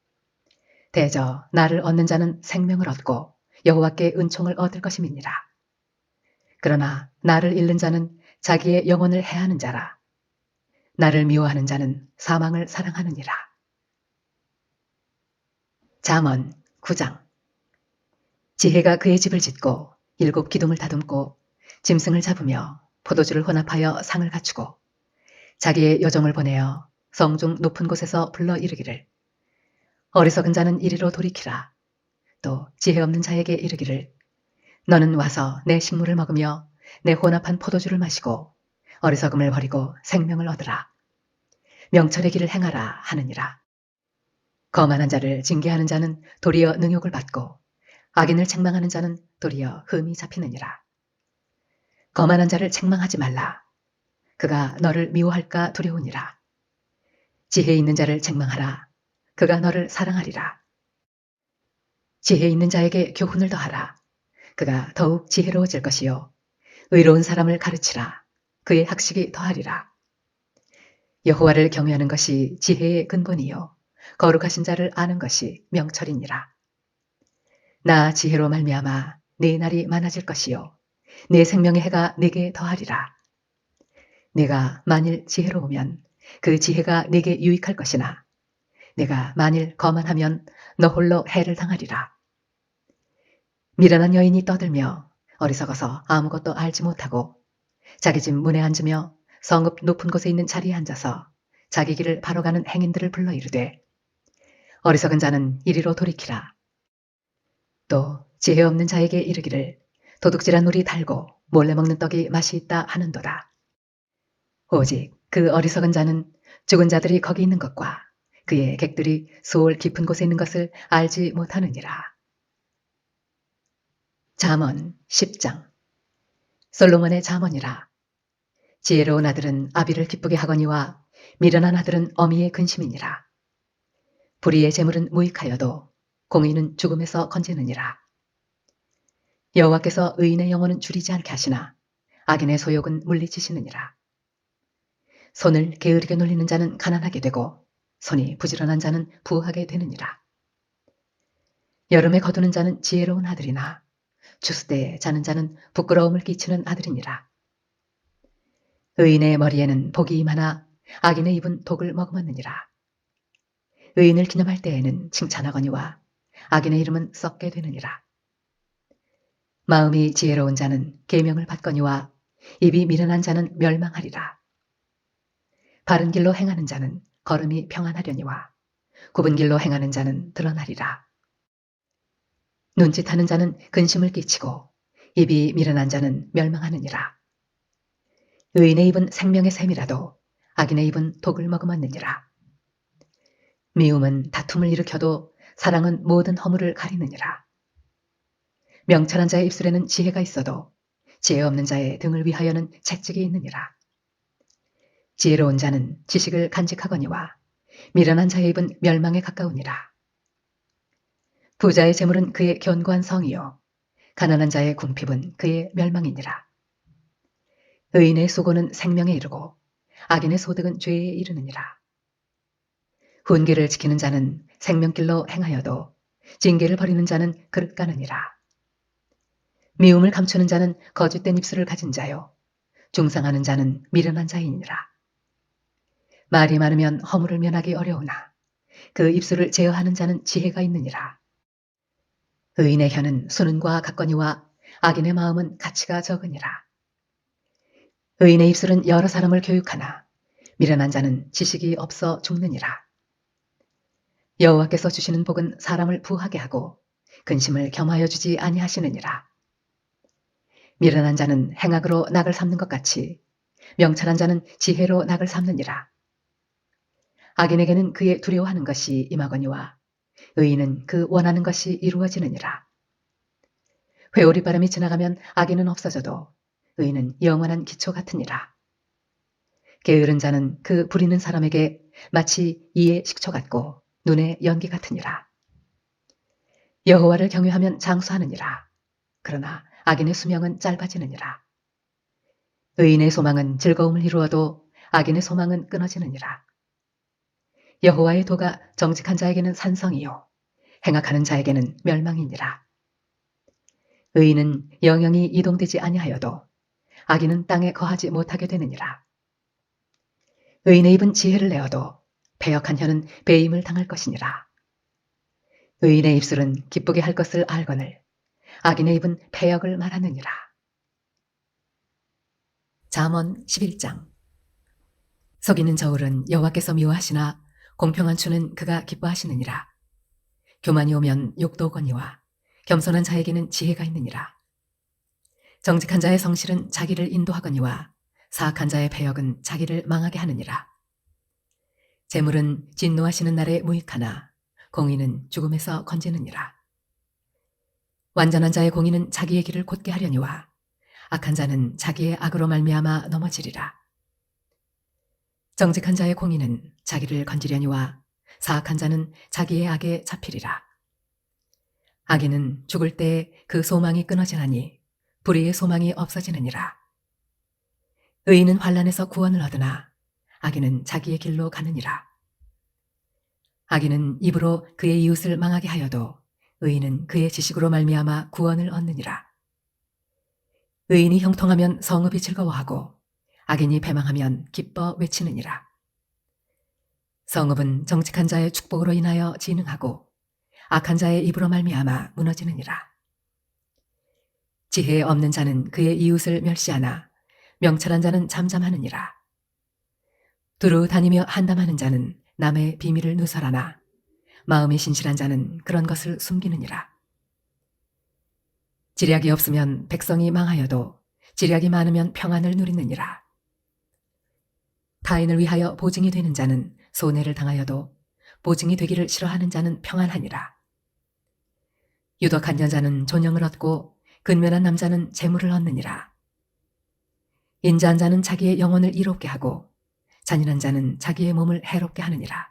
[SPEAKER 2] 대저 나를 얻는 자는 생명을 얻고 여호와께 은총을 얻을 것임이니라. 그러나 나를 잃는 자는 자기의 영혼을 해하는 자라. 나를 미워하는 자는 사망을 사랑하느니라. 잠언 9장. 지혜가 그의 집을 짓고 7 기둥을 다듬고 짐승을 잡으며 포도주를 혼합하여 상을 갖추고 자기의 여종을 보내어 성중 높은 곳에서 불러 이르기를 어리석은 자는 이리로 돌이키라. 또 지혜 없는 자에게 이르기를 너는 와서 내 식물을 먹으며 내 혼합한 포도주를 마시고 어리석음을 버리고 생명을 얻으라. 명철의 길을 행하라 하느니라. 거만한 자를 징계하는 자는 도리어 능욕을 받고 악인을 책망하는 자는 도리어 흠이 잡히느니라. 거만한 자를 책망하지 말라. 그가 너를 미워할까 두려우니라. 지혜 있는 자를 책망하라. 그가 너를 사랑하리라. 지혜 있는 자에게 교훈을 더하라. 그가 더욱 지혜로워질 것이요. 의로운 사람을 가르치라. 그의 학식이 더하리라. 여호와를 경외하는 것이 지혜의 근본이요. 거룩하신 자를 아는 것이 명철이니라. 나 지혜로 말미암아 네 날이 많아질 것이요. 내 생명의 해가 네게 더하리라. 내가 만일 지혜로우면 그 지혜가 네게 유익할 것이나 내가 만일 거만하면 너 홀로 해를 당하리라. 미련한 여인이 떠들며 어리석어서 아무것도 알지 못하고 자기 집 문에 앉으며 성읍 높은 곳에 있는 자리에 앉아서 자기 길을 바로 가는 행인들을 불러 이르되 어리석은 자는 이리로 돌이키라. 또 지혜 없는 자에게 이르기를 도둑질한 물이 달고 몰래 먹는 떡이 맛이 있다 하는도다. 오직 그 어리석은 자는 죽은 자들이 거기 있는 것과 그의 객들이 수월 깊은 곳에 있는 것을 알지 못하느니라. 잠언 10장. 솔로몬의 잠언이라. 지혜로운 아들은 아비를 기쁘게 하거니와 미련한 아들은 어미의 근심이니라. 불의의 재물은 무익하여도 공의는 죽음에서 건지느니라. 여호와께서 의인의 영혼은 줄이지 않게 하시나 악인의 소욕은 물리치시느니라. 손을 게으르게 놀리는 자는 가난하게 되고 손이 부지런한 자는 부하게 되느니라. 여름에 거두는 자는 지혜로운 아들이나 추수 때에 자는 자는 부끄러움을 끼치는 아들이니라. 의인의 머리에는 복이 임하나 악인의 입은 독을 머금었느니라. 의인을 기념할 때에는 칭찬하거니와 악인의 이름은 썩게 되느니라. 마음이 지혜로운 자는 계명을 받거니와 입이 미련한 자는 멸망하리라. 바른 길로 행하는 자는 걸음이 평안하려니와 굽은 길로 행하는 자는 드러나리라. 눈짓하는 자는 근심을 끼치고 입이 미련한 자는 멸망하느니라. 의인의 입은 생명의 샘이라도 악인의 입은 독을 머금었느니라. 미움은 다툼을 일으켜도 사랑은 모든 허물을 가리느니라. 명철한 자의 입술에는 지혜가 있어도 지혜 없는 자의 등을 위하여는 채찍이 있느니라. 지혜로운 자는 지식을 간직하거니와 미련한 자의 입은 멸망에 가까우니라. 부자의 재물은 그의 견고한 성이요 가난한 자의 궁핍은 그의 멸망이니라. 의인의 수고는 생명에 이르고 악인의 소득은 죄에 이르느니라. 훈계를 지키는 자는 생명길로 행하여도 징계를 버리는 자는 그릇 가느니라. 미움을 감추는 자는 거짓된 입술을 가진 자요 중상하는 자는 미련한 자이니라. 말이 많으면 허물을 면하기 어려우나 그 입술을 제어하는 자는 지혜가 있느니라. 의인의 혀는 수는과 같거니와 악인의 마음은 가치가 적으니라. 의인의 입술은 여러 사람을 교육하나 미련한 자는 지식이 없어 죽느니라. 여호와께서 주시는 복은 사람을 부하게 하고 근심을 겸하여 주지 아니하시느니라. 미련한 자는 행악으로 낙을 삼는 것 같이 명철한 자는 지혜로 낙을 삼느니라. 악인에게는 그의 두려워하는 것이 임하거니와 의인은 그 원하는 것이 이루어지느니라. 회오리 바람이 지나가면 악인은 없어져도 의인은 영원한 기초 같으니라. 게으른 자는 그 부리는 사람에게 마치 이의 식초 같고 눈의 연기 같으니라. 여호와를 경외하면 장수하느니라. 그러나 악인의 수명은 짧아지느니라. 의인의 소망은 즐거움을 이루어도 악인의 소망은 끊어지느니라. 여호와의 도가 정직한 자에게는 산성이요 행악하는 자에게는 멸망이니라. 의인은 영영이 이동되지 아니하여도 악인은 땅에 거하지 못하게 되느니라. 의인의 입은 지혜를 내어도 배역한 혀는 배임을 당할 것이니라. 의인의 입술은 기쁘게 할 것을 알거늘 악인의 입은 패역을 말하느니라. 잠언 11장. 속이는 저울은 여호와께서 미워하시나 공평한 추는 그가 기뻐하시느니라. 교만이 오면 욕도 오거니와 겸손한 자에게는 지혜가 있느니라. 정직한 자의 성실은 자기를 인도하거니와 사악한 자의 배역은 자기를 망하게 하느니라. 재물은 진노하시는 날에 무익하나 공의는 죽음에서 건지느니라. 완전한 자의 공의는 자기의 길을 곧게 하려니와 악한 자는 자기의 악으로 말미암아 넘어지리라. 정직한 자의 공의는 자기를 건지려니와 사악한 자는 자기의 악에 잡히리라. 악인은 죽을 때에 그 소망이 끊어지나니 불의의 소망이 없어지느니라. 의인은 환난에서 구원을 얻으나 악인은 자기의 길로 가느니라. 악인은 입으로 그의 이웃을 망하게 하여도 의인은 그의 지식으로 말미암아 구원을 얻느니라. 의인이 형통하면 성읍이 즐거워하고 악인이 배망하면 기뻐 외치느니라. 성읍은 정직한 자의 축복으로 인하여 진흥하고 악한 자의 입으로 말미암아 무너지느니라. 지혜 없는 자는 그의 이웃을 멸시하나 명철한 자는 잠잠하느니라. 두루 다니며 한담하는 자는 남의 비밀을 누설하나 마음이 신실한 자는 그런 것을 숨기느니라. 지략이 없으면 백성이 망하여도 지략이 많으면 평안을 누리느니라. 타인을 위하여 보증이 되는 자는 손해를 당하여도 보증이 되기를 싫어하는 자는 평안하니라. 유덕한 여자는 존영을 얻고 근면한 남자는 재물을 얻느니라. 인자한 자는 자기의 영혼을 이롭게 하고 잔인한 자는 자기의 몸을 해롭게 하느니라.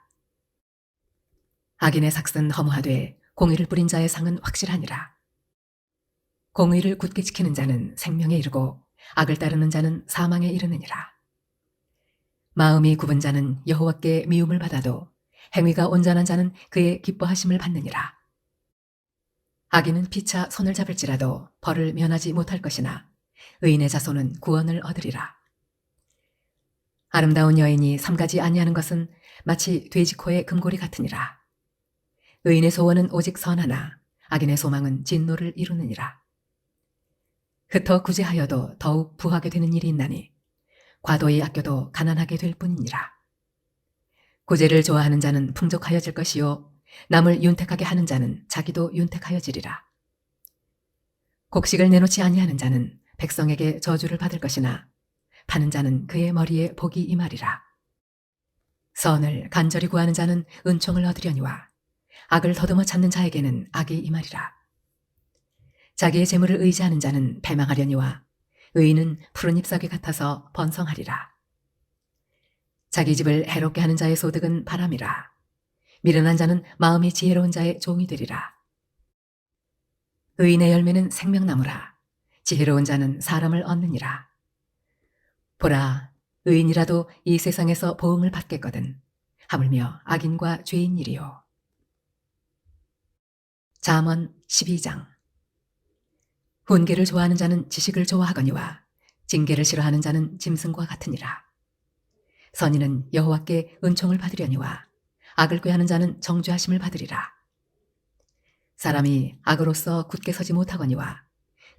[SPEAKER 2] 악인의 삭은 허무하되 공의를 뿌린 자의 상은 확실하니라. 공의를 굳게 지키는 자는 생명에 이르고 악을 따르는 자는 사망에 이르느니라. 마음이 굽은 자는 여호와께 미움을 받아도 행위가 온전한 자는 그의 기뻐하심을 받느니라. 악인은 피차 손을 잡을지라도 벌을 면하지 못할 것이나 의인의 자손은 구원을 얻으리라. 아름다운 여인이 삼가지 아니하는 것은 마치 돼지코의 금고리 같으니라. 의인의 소원은 오직 선하나 악인의 소망은 진노를 이루느니라. 흩어 구제하여도 더욱 부하게 되는 일이 있나니 과도히 아껴도 가난하게 될 뿐이니라. 구제를 좋아하는 자는 풍족하여질 것이요 남을 윤택하게 하는 자는 자기도 윤택하여지리라. 곡식을 내놓지 아니하는 자는 백성에게 저주를 받을 것이나 파는 자는 그의 머리에 복이 임하리라. 선을 간절히 구하는 자는 은총을 얻으려니와 악을 더듬어 찾는 자에게는 악이 임하리라. 자기의 재물을 의지하는 자는 패망하려니와 의인은 푸른 잎사귀 같아서 번성하리라. 자기 집을 해롭게 하는 자의 소득은 바람이라. 미련한 자는 마음이 지혜로운 자의 종이 되리라. 의인의 열매는 생명나무라. 지혜로운 자는 사람을 얻느니라. 보라, 의인이라도 이 세상에서 보응을 받겠거든 하물며 악인과 죄인 일이요. 잠언 12장. 훈계를 좋아하는 자는 지식을 좋아하거니와 징계를 싫어하는 자는 짐승과 같으니라. 선인은 여호와께 은총을 받으려니와 악을 꾀하는 자는 정죄하심을 받으리라. 사람이 악으로서 굳게 서지 못하거니와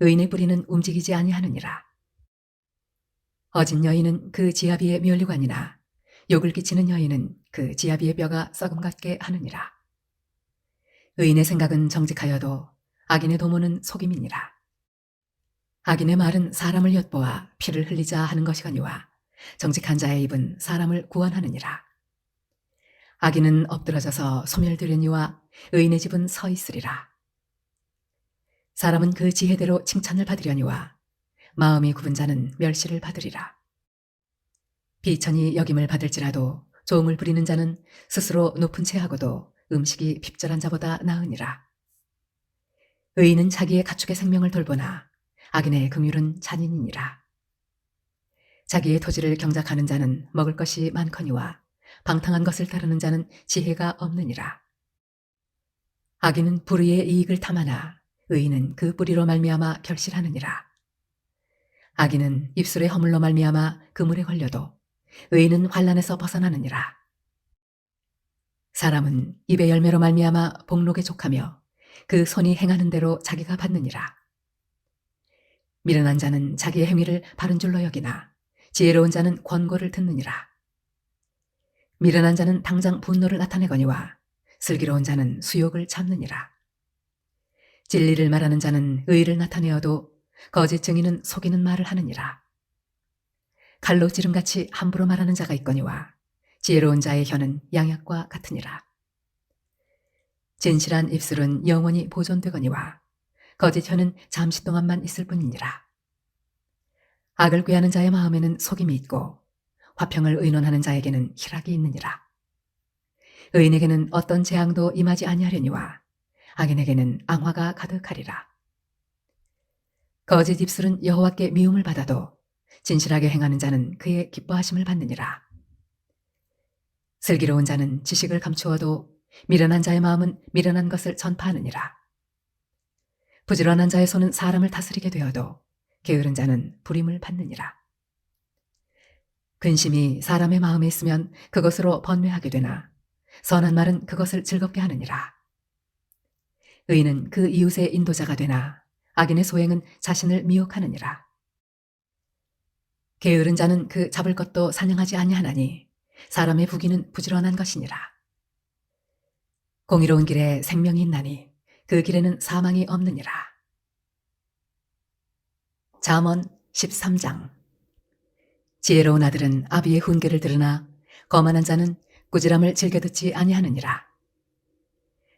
[SPEAKER 2] 의인의 뿌리는 움직이지 아니하느니라. 어진 여인은 그 지아비의 면류관이나 욕을 끼치는 여인은 그 지아비의 뼈가 썩음 같게 하느니라. 의인의 생각은 정직하여도 악인의 도모는 속임이니라. 악인의 말은 사람을 엿보아 피를 흘리자 하는 것이거니와 정직한 자의 입은 사람을 구원하느니라. 악인은 엎드러져서 소멸되려니와 의인의 집은 서 있으리라. 사람은 그 지혜대로 칭찬을 받으려니와 마음이 굽은 자는 멸시를 받으리라. 비천이 여김을 받을지라도 종을 부리는 자는 스스로 높은 채하고도 음식이 핍절한 자보다 나으니라. 의인은 자기의 가축의 생명을 돌보나 악인의 긍휼은 잔인이니라. 자기의 토지를 경작하는 자는 먹을 것이 많거니와 방탕한 것을 따르는 자는 지혜가 없느니라. 악인은 불의의 이익을 탐하나 의인은 그 뿌리로 말미암아 결실하느니라. 악인은 입술의 허물로 말미암아 그물에 걸려도 의인은 환난에서 벗어나느니라. 사람은 입의 열매로 말미암아 복록에 족하며 그 손이 행하는 대로 자기가 받느니라. 미련한 자는 자기의 행위를 바른 줄로 여기나 지혜로운 자는 권고를 듣느니라. 미련한 자는 당장 분노를 나타내거니와 슬기로운 자는 수욕을 참느니라. 진리를 말하는 자는 의의를 나타내어도 거짓 증인은 속이는 말을 하느니라. 칼로 찌름같이 함부로 말하는 자가 있거니와 지혜로운 자의 혀는 양약과 같으니라. 진실한 입술은 영원히 보존되거니와 거짓 혀는 잠시 동안만 있을 뿐이니라. 악을 꾀하는 자의 마음에는 속임이 있고 화평을 의논하는 자에게는 희락이 있느니라. 의인에게는 어떤 재앙도 임하지 아니하려니와 악인에게는 앙화가 가득하리라. 거짓 입술은 여호와께 미움을 받아도 진실하게 행하는 자는 그의 기뻐하심을 받느니라. 슬기로운 자는 지식을 감추어도 미련한 자의 마음은 미련한 것을 전파하느니라. 부지런한 자의 손은 사람을 다스리게 되어도 게으른 자는 불임을 받느니라. 근심이 사람의 마음에 있으면 그것으로 번뇌하게 되나 선한 말은 그것을 즐겁게 하느니라. 의인은 그 이웃의 인도자가 되나 악인의 소행은 자신을 미혹하느니라. 게으른 자는 그 잡을 것도 사냥하지 아니하나니 사람의 부귀는 부지런한 것이니라. 공의로운 길에 생명이 있나니 그 길에는 사망이 없느니라. 잠언 13장. 지혜로운 아들은 아비의 훈계를 들으나 거만한 자는 꾸지람을 즐겨 듣지 아니하느니라.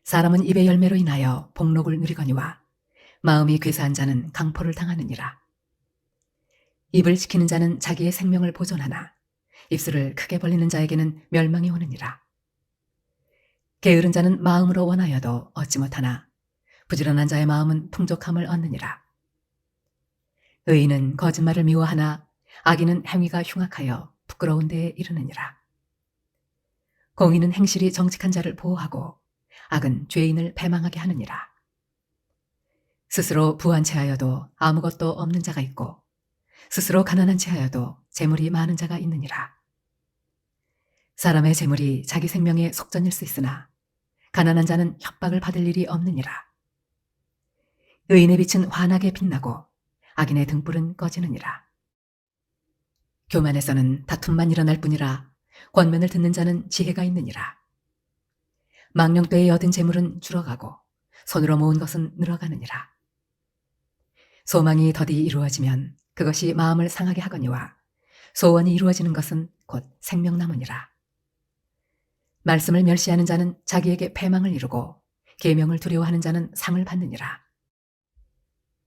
[SPEAKER 2] 사람은 입의 열매로 인하여 복록을 누리거니와 마음이 괴사한 자는 강포를 당하느니라. 입을 지키는 자는 자기의 생명을 보존하나 입술을 크게 벌리는 자에게는 멸망이 오느니라. 게으른 자는 마음으로 원하여도 얻지 못하나 부지런한 자의 마음은 풍족함을 얻느니라. 의인은 거짓말을 미워하나 악인은 행위가 흉악하여 부끄러운 데에 이르느니라. 공의는 행실이 정직한 자를 보호하고 악은 죄인을 패망하게 하느니라. 스스로 부한 채하여도 아무것도 없는 자가 있고 스스로 가난한 채하여도 재물이 많은 자가 있느니라. 사람의 재물이 자기 생명의 속전일 수 있으나 가난한 자는 협박을 받을 일이 없느니라. 의인의 빛은 환하게 빛나고 악인의 등불은 꺼지느니라. 교만에서는 다툼만 일어날 뿐이라 권면을 듣는 자는 지혜가 있느니라. 망령되이 얻은 재물은 줄어가고 손으로 모은 것은 늘어가느니라. 소망이 더디 이루어지면 그것이 마음을 상하게 하거니와 소원이 이루어지는 것은 곧 생명나무니라. 말씀을 멸시하는 자는 자기에게 패망을 이루고 계명을 두려워하는 자는 상을 받느니라.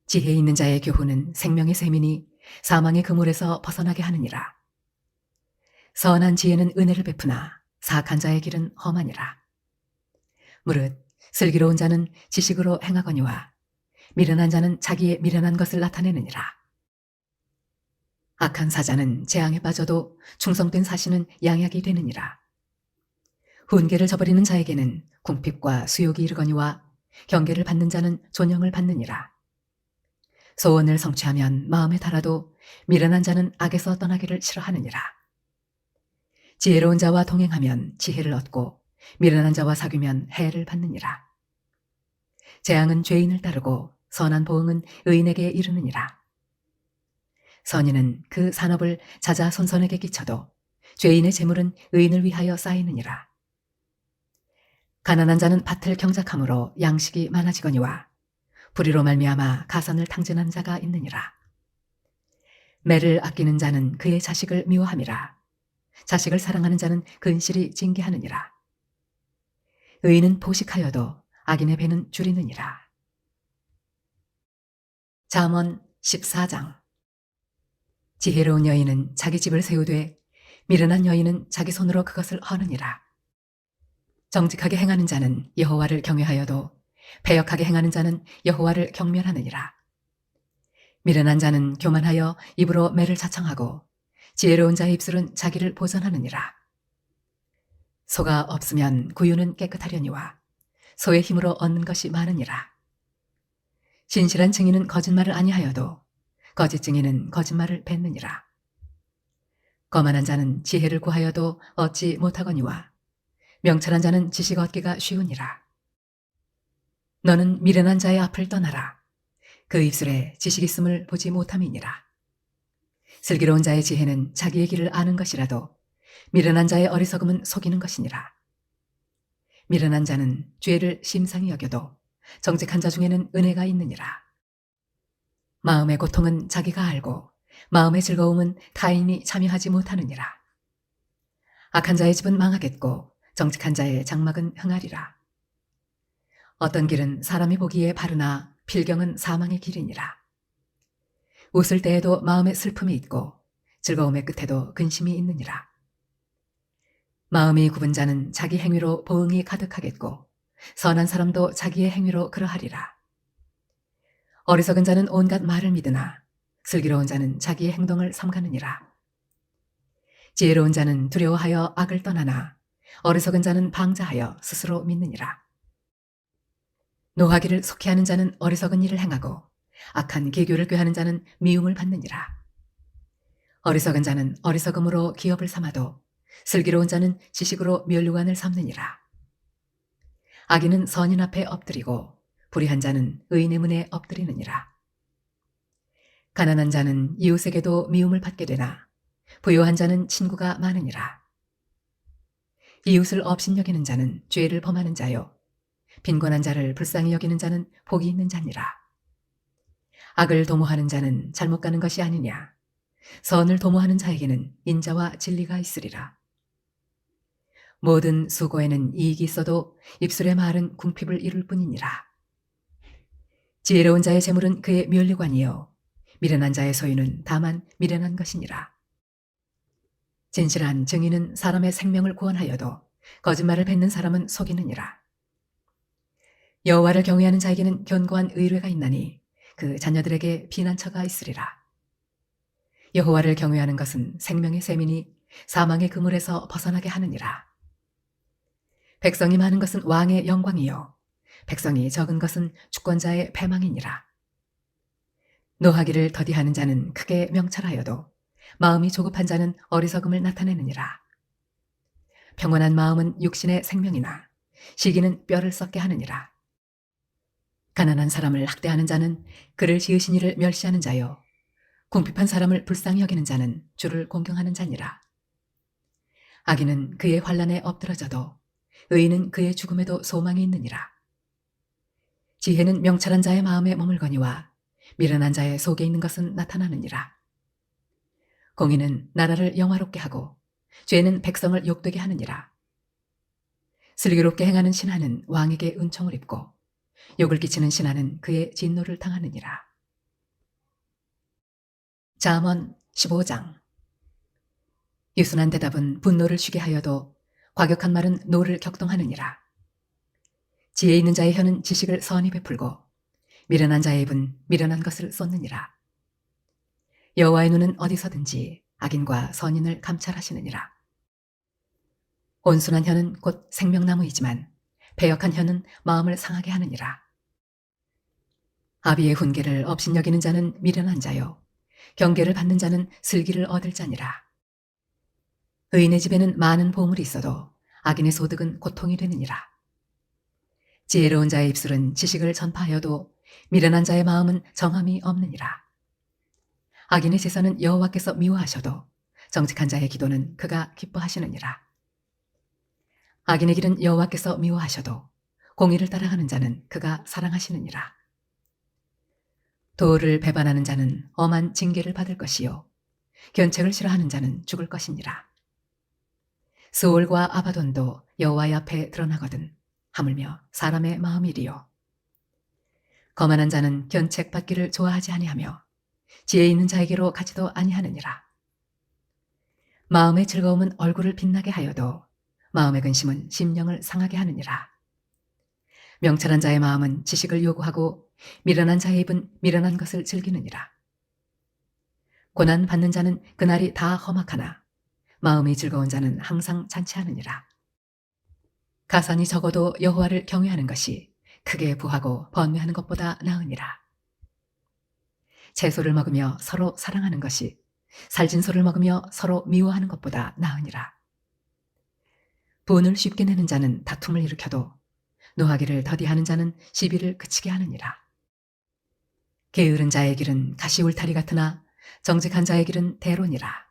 [SPEAKER 2] 지혜 있는 자의 교훈은 생명의 셈이니 사망의 그물에서 벗어나게 하느니라. 선한 지혜는 은혜를 베푸나 사악한 자의 길은 험하니라. 무릇 슬기로운 자는 지식으로 행하거니와 미련한 자는 자기의 미련한 것을 나타내느니라. 악한 사자는 재앙에 빠져도 충성된 사신은 양약이 되느니라. 훈계를 저버리는 자에게는 궁핍과 수욕이 이르거니와 경계를 받는 자는 존영을 받느니라. 소원을 성취하면 마음에 달아도 미련한 자는 악에서 떠나기를 싫어하느니라. 지혜로운 자와 동행하면 지혜를 얻고 미련한 자와 사귀면 해를 받느니라. 재앙은 죄인을 따르고 선한 보응은 의인에게 이르느니라. 선인은 그 산업을 자자손손에게 끼쳐도 죄인의 재물은 의인을 위하여 쌓이느니라. 가난한 자는 밭을 경작함으로 양식이 많아지거니와 불의로 말미암아 가선을 탕진한 자가 있느니라. 매를 아끼는 자는 그의 자식을 미워함이라. 자식을 사랑하는 자는 근실이 징계하느니라. 의인은 보식하여도 악인의 배는 줄이느니라. 잠언 14장. 지혜로운 여인은 자기 집을 세우되 미련한 여인은 자기 손으로 그것을 허느니라. 정직하게 행하는 자는 여호와를 경외하여도 패역하게 행하는 자는 여호와를 경멸하느니라. 미련한 자는 교만하여 입으로 매를 자청하고 지혜로운 자의 입술은 자기를 보전하느니라. 소가 없으면 구유는 깨끗하려니와 소의 힘으로 얻는 것이 많으니라. 신실한 증인은 거짓말을 아니하여도 거짓 증인은 거짓말을 뱉느니라. 거만한 자는 지혜를 구하여도 얻지 못하거니와 명철한 자는 지식 얻기가 쉬우니라. 너는 미련한 자의 앞을 떠나라. 그 입술에 지식 있음을 보지 못함이니라. 슬기로운 자의 지혜는 자기의 길을 아는 것이라도 미련한 자의 어리석음은 속이는 것이니라. 미련한 자는 죄를 심상히 여겨도 정직한 자 중에는 은혜가 있느니라. 마음의 고통은 자기가 알고 마음의 즐거움은 타인이 참여하지 못하느니라. 악한 자의 집은 망하겠고 정직한 자의 장막은 흥하리라. 어떤 길은 사람이 보기에 바르나 필경은 사망의 길이니라. 웃을 때에도 마음에 슬픔이 있고 즐거움의 끝에도 근심이 있느니라. 마음이 굽은 자는 자기 행위로 보응이 가득하겠고 선한 사람도 자기의 행위로 그러하리라. 어리석은 자는 온갖 말을 믿으나 슬기로운 자는 자기의 행동을 삼가느니라. 지혜로운 자는 두려워하여 악을 떠나나 어리석은 자는 방자하여 스스로 믿느니라. 노하기를 속히하는 자는 어리석은 일을 행하고 악한 계교를 꾀하는 자는 미움을 받느니라. 어리석은 자는 어리석음으로 기업을 삼아도 슬기로운 자는 지식으로 면류관을 삼느니라. 악인은 선인 앞에 엎드리고 불의한 자는 의인의 문에 엎드리느니라. 가난한 자는 이웃에게도 미움을 받게 되나 부유한 자는 친구가 많으니라. 이웃을 업신여기는 자는 죄를 범하는 자요 빈곤한 자를 불쌍히 여기는 자는 복이 있는 자니라. 악을 도모하는 자는 잘못 가는 것이 아니냐. 선을 도모하는 자에게는 인자와 진리가 있으리라. 모든 수고에는 이익이 있어도 입술의 말은 궁핍을 이룰 뿐이니라. 지혜로운 자의 재물은 그의 면류관이요 미련한 자의 소유는 다만 미련한 것이니라. 진실한 증인은 사람의 생명을 구원하여도 거짓말을 뱉는 사람은 속이느니라. 여호와를 경외하는 자에게는 견고한 의뢰가 있나니 그 자녀들에게 피난처가 있으리라. 여호와를 경외하는 것은 생명의 셈이니 사망의 그물에서 벗어나게 하느니라. 백성이 많은 것은 왕의 영광이요 백성이 적은 것은 주권자의 패망이니라. 노하기를 더디하는 자는 크게 명철하여도 마음이 조급한 자는 어리석음을 나타내느니라. 평온한 마음은 육신의 생명이나 시기는 뼈를 썩게 하느니라. 가난한 사람을 학대하는 자는 그를 지으신 이를 멸시하는 자요 궁핍한 사람을 불쌍히 여기는 자는 주를 공경하는 자니라. 악인은 그의 환난에 엎드러져도 의인은 그의 죽음에도 소망이 있느니라. 지혜는 명철한 자의 마음에 머물거니와 미련한 자의 속에 있는 것은 나타나느니라. 공의는 나라를 영화롭게 하고 죄는 백성을 욕되게 하느니라. 슬기롭게 행하는 신하는 왕에게 은총을 입고 욕을 끼치는 신하는 그의 진노를 당하느니라. 잠언 15장. 유순한 대답은 분노를 쉬게 하여도 과격한 말은 노를 격동하느니라. 지혜 있는 자의 혀는 지식을 선히 베풀고 미련한 자의 입은 미련한 것을 쏟느니라. 여호와의 눈은 어디서든지 악인과 선인을 감찰하시느니라. 온순한 혀는 곧 생명나무이지만 배역한 혀는 마음을 상하게 하느니라. 아비의 훈계를 업신여기는 자는 미련한 자요 경계를 받는 자는 슬기를 얻을 자니라. 의인의 집에는 많은 보물이 있어도 악인의 소득은 고통이 되느니라. 지혜로운 자의 입술은 지식을 전파하여도 미련한 자의 마음은 정함이 없느니라. 악인의 제사는 여호와께서 미워하셔도 정직한 자의 기도는 그가 기뻐하시느니라. 악인의 길은 여호와께서 미워하셔도 공의를 따라가는 자는 그가 사랑하시느니라. 도를 배반하는 자는 엄한 징계를 받을 것이요 견책을 싫어하는 자는 죽을 것이니라. 스올과 아바돈도 여호와의 앞에 드러나거든 하물며 사람의 마음이리요. 거만한 자는 견책 받기를 좋아하지 아니하며 지혜 있는 자에게로 가지도 아니하느니라. 마음의 즐거움은 얼굴을 빛나게 하여도 마음의 근심은 심령을 상하게 하느니라. 명철한 자의 마음은 지식을 요구하고 미련한 자의 입은 미련한 것을 즐기느니라. 고난 받는 자는 그날이 다 험악하나 마음이 즐거운 자는 항상 잔치하느니라. 가산이 적어도 여호와를 경외하는 것이 크게 부하고 번뇌하는 것보다 나으니라. 채소를 먹으며 서로 사랑하는 것이 살진 소를 먹으며 서로 미워하는 것보다 나으니라. 분을 쉽게 내는 자는 다툼을 일으켜도 노하기를 더디하는 자는 시비를 그치게 하느니라. 게으른 자의 길은 가시 울타리 같으나 정직한 자의 길은 대론이라.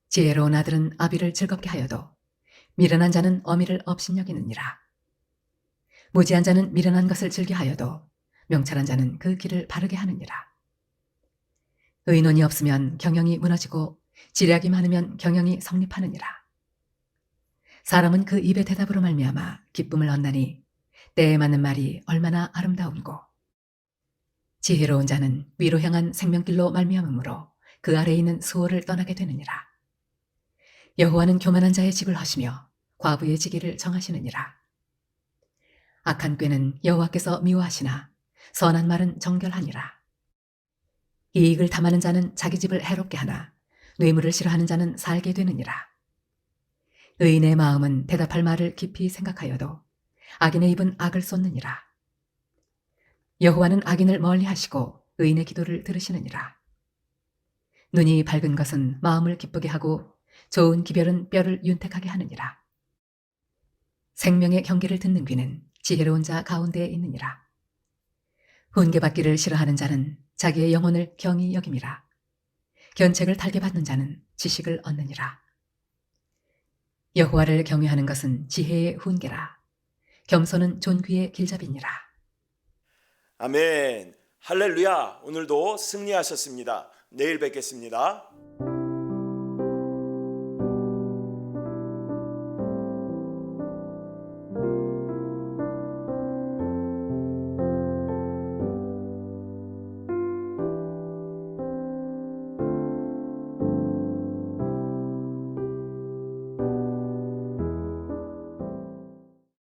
[SPEAKER 2] 지혜로운 아들은 아비를 즐겁게 하여도 미련한 자는 어미를 업신여기느니라. 무지한 자는 미련한 것을 즐겨하여도 명철한 자는 그 길을 바르게 하느니라. 의논이 없으면 경영이 무너지고 지략이 많으면 경영이 성립하느니라. 사람은 그 입의 대답으로 말미암아 기쁨을 얻나니 때에 맞는 말이 얼마나 아름다운고. 지혜로운 자는 위로 향한 생명길로 말미암으므로 그 아래에 있는 수호를 떠나게 되느니라. 여호와는 교만한 자의 집을 허시며 과부의 지기를 정하시느니라. 악한 꾀는 여호와께서 미워하시나 선한 말은 정결하니라. 이익을 탐하는 자는 자기 집을 해롭게 하나 뇌물을 싫어하는 자는 살게 되느니라. 의인의 마음은 대답할 말을 깊이 생각하여도 악인의 입은 악을 쏟느니라. 여호와는 악인을 멀리하시고 의인의 기도를 들으시느니라. 눈이 밝은 것은 마음을 기쁘게 하고 좋은 기별은 뼈를 윤택하게 하느니라. 생명의 경계를 듣는 귀는 지혜로운 자 가운데에 있느니라. 훈계받기를 싫어하는 자는 자기의 영혼을 경히 여김이라. 견책을 달게 받는 자는 지식을 얻느니라. 여호와를 경외하는 것은 지혜의 훈계라. 겸손은 존귀의 길잡이니라.
[SPEAKER 1] 아멘. 할렐루야. 오늘도 승리하셨습니다. 내일 뵙겠습니다.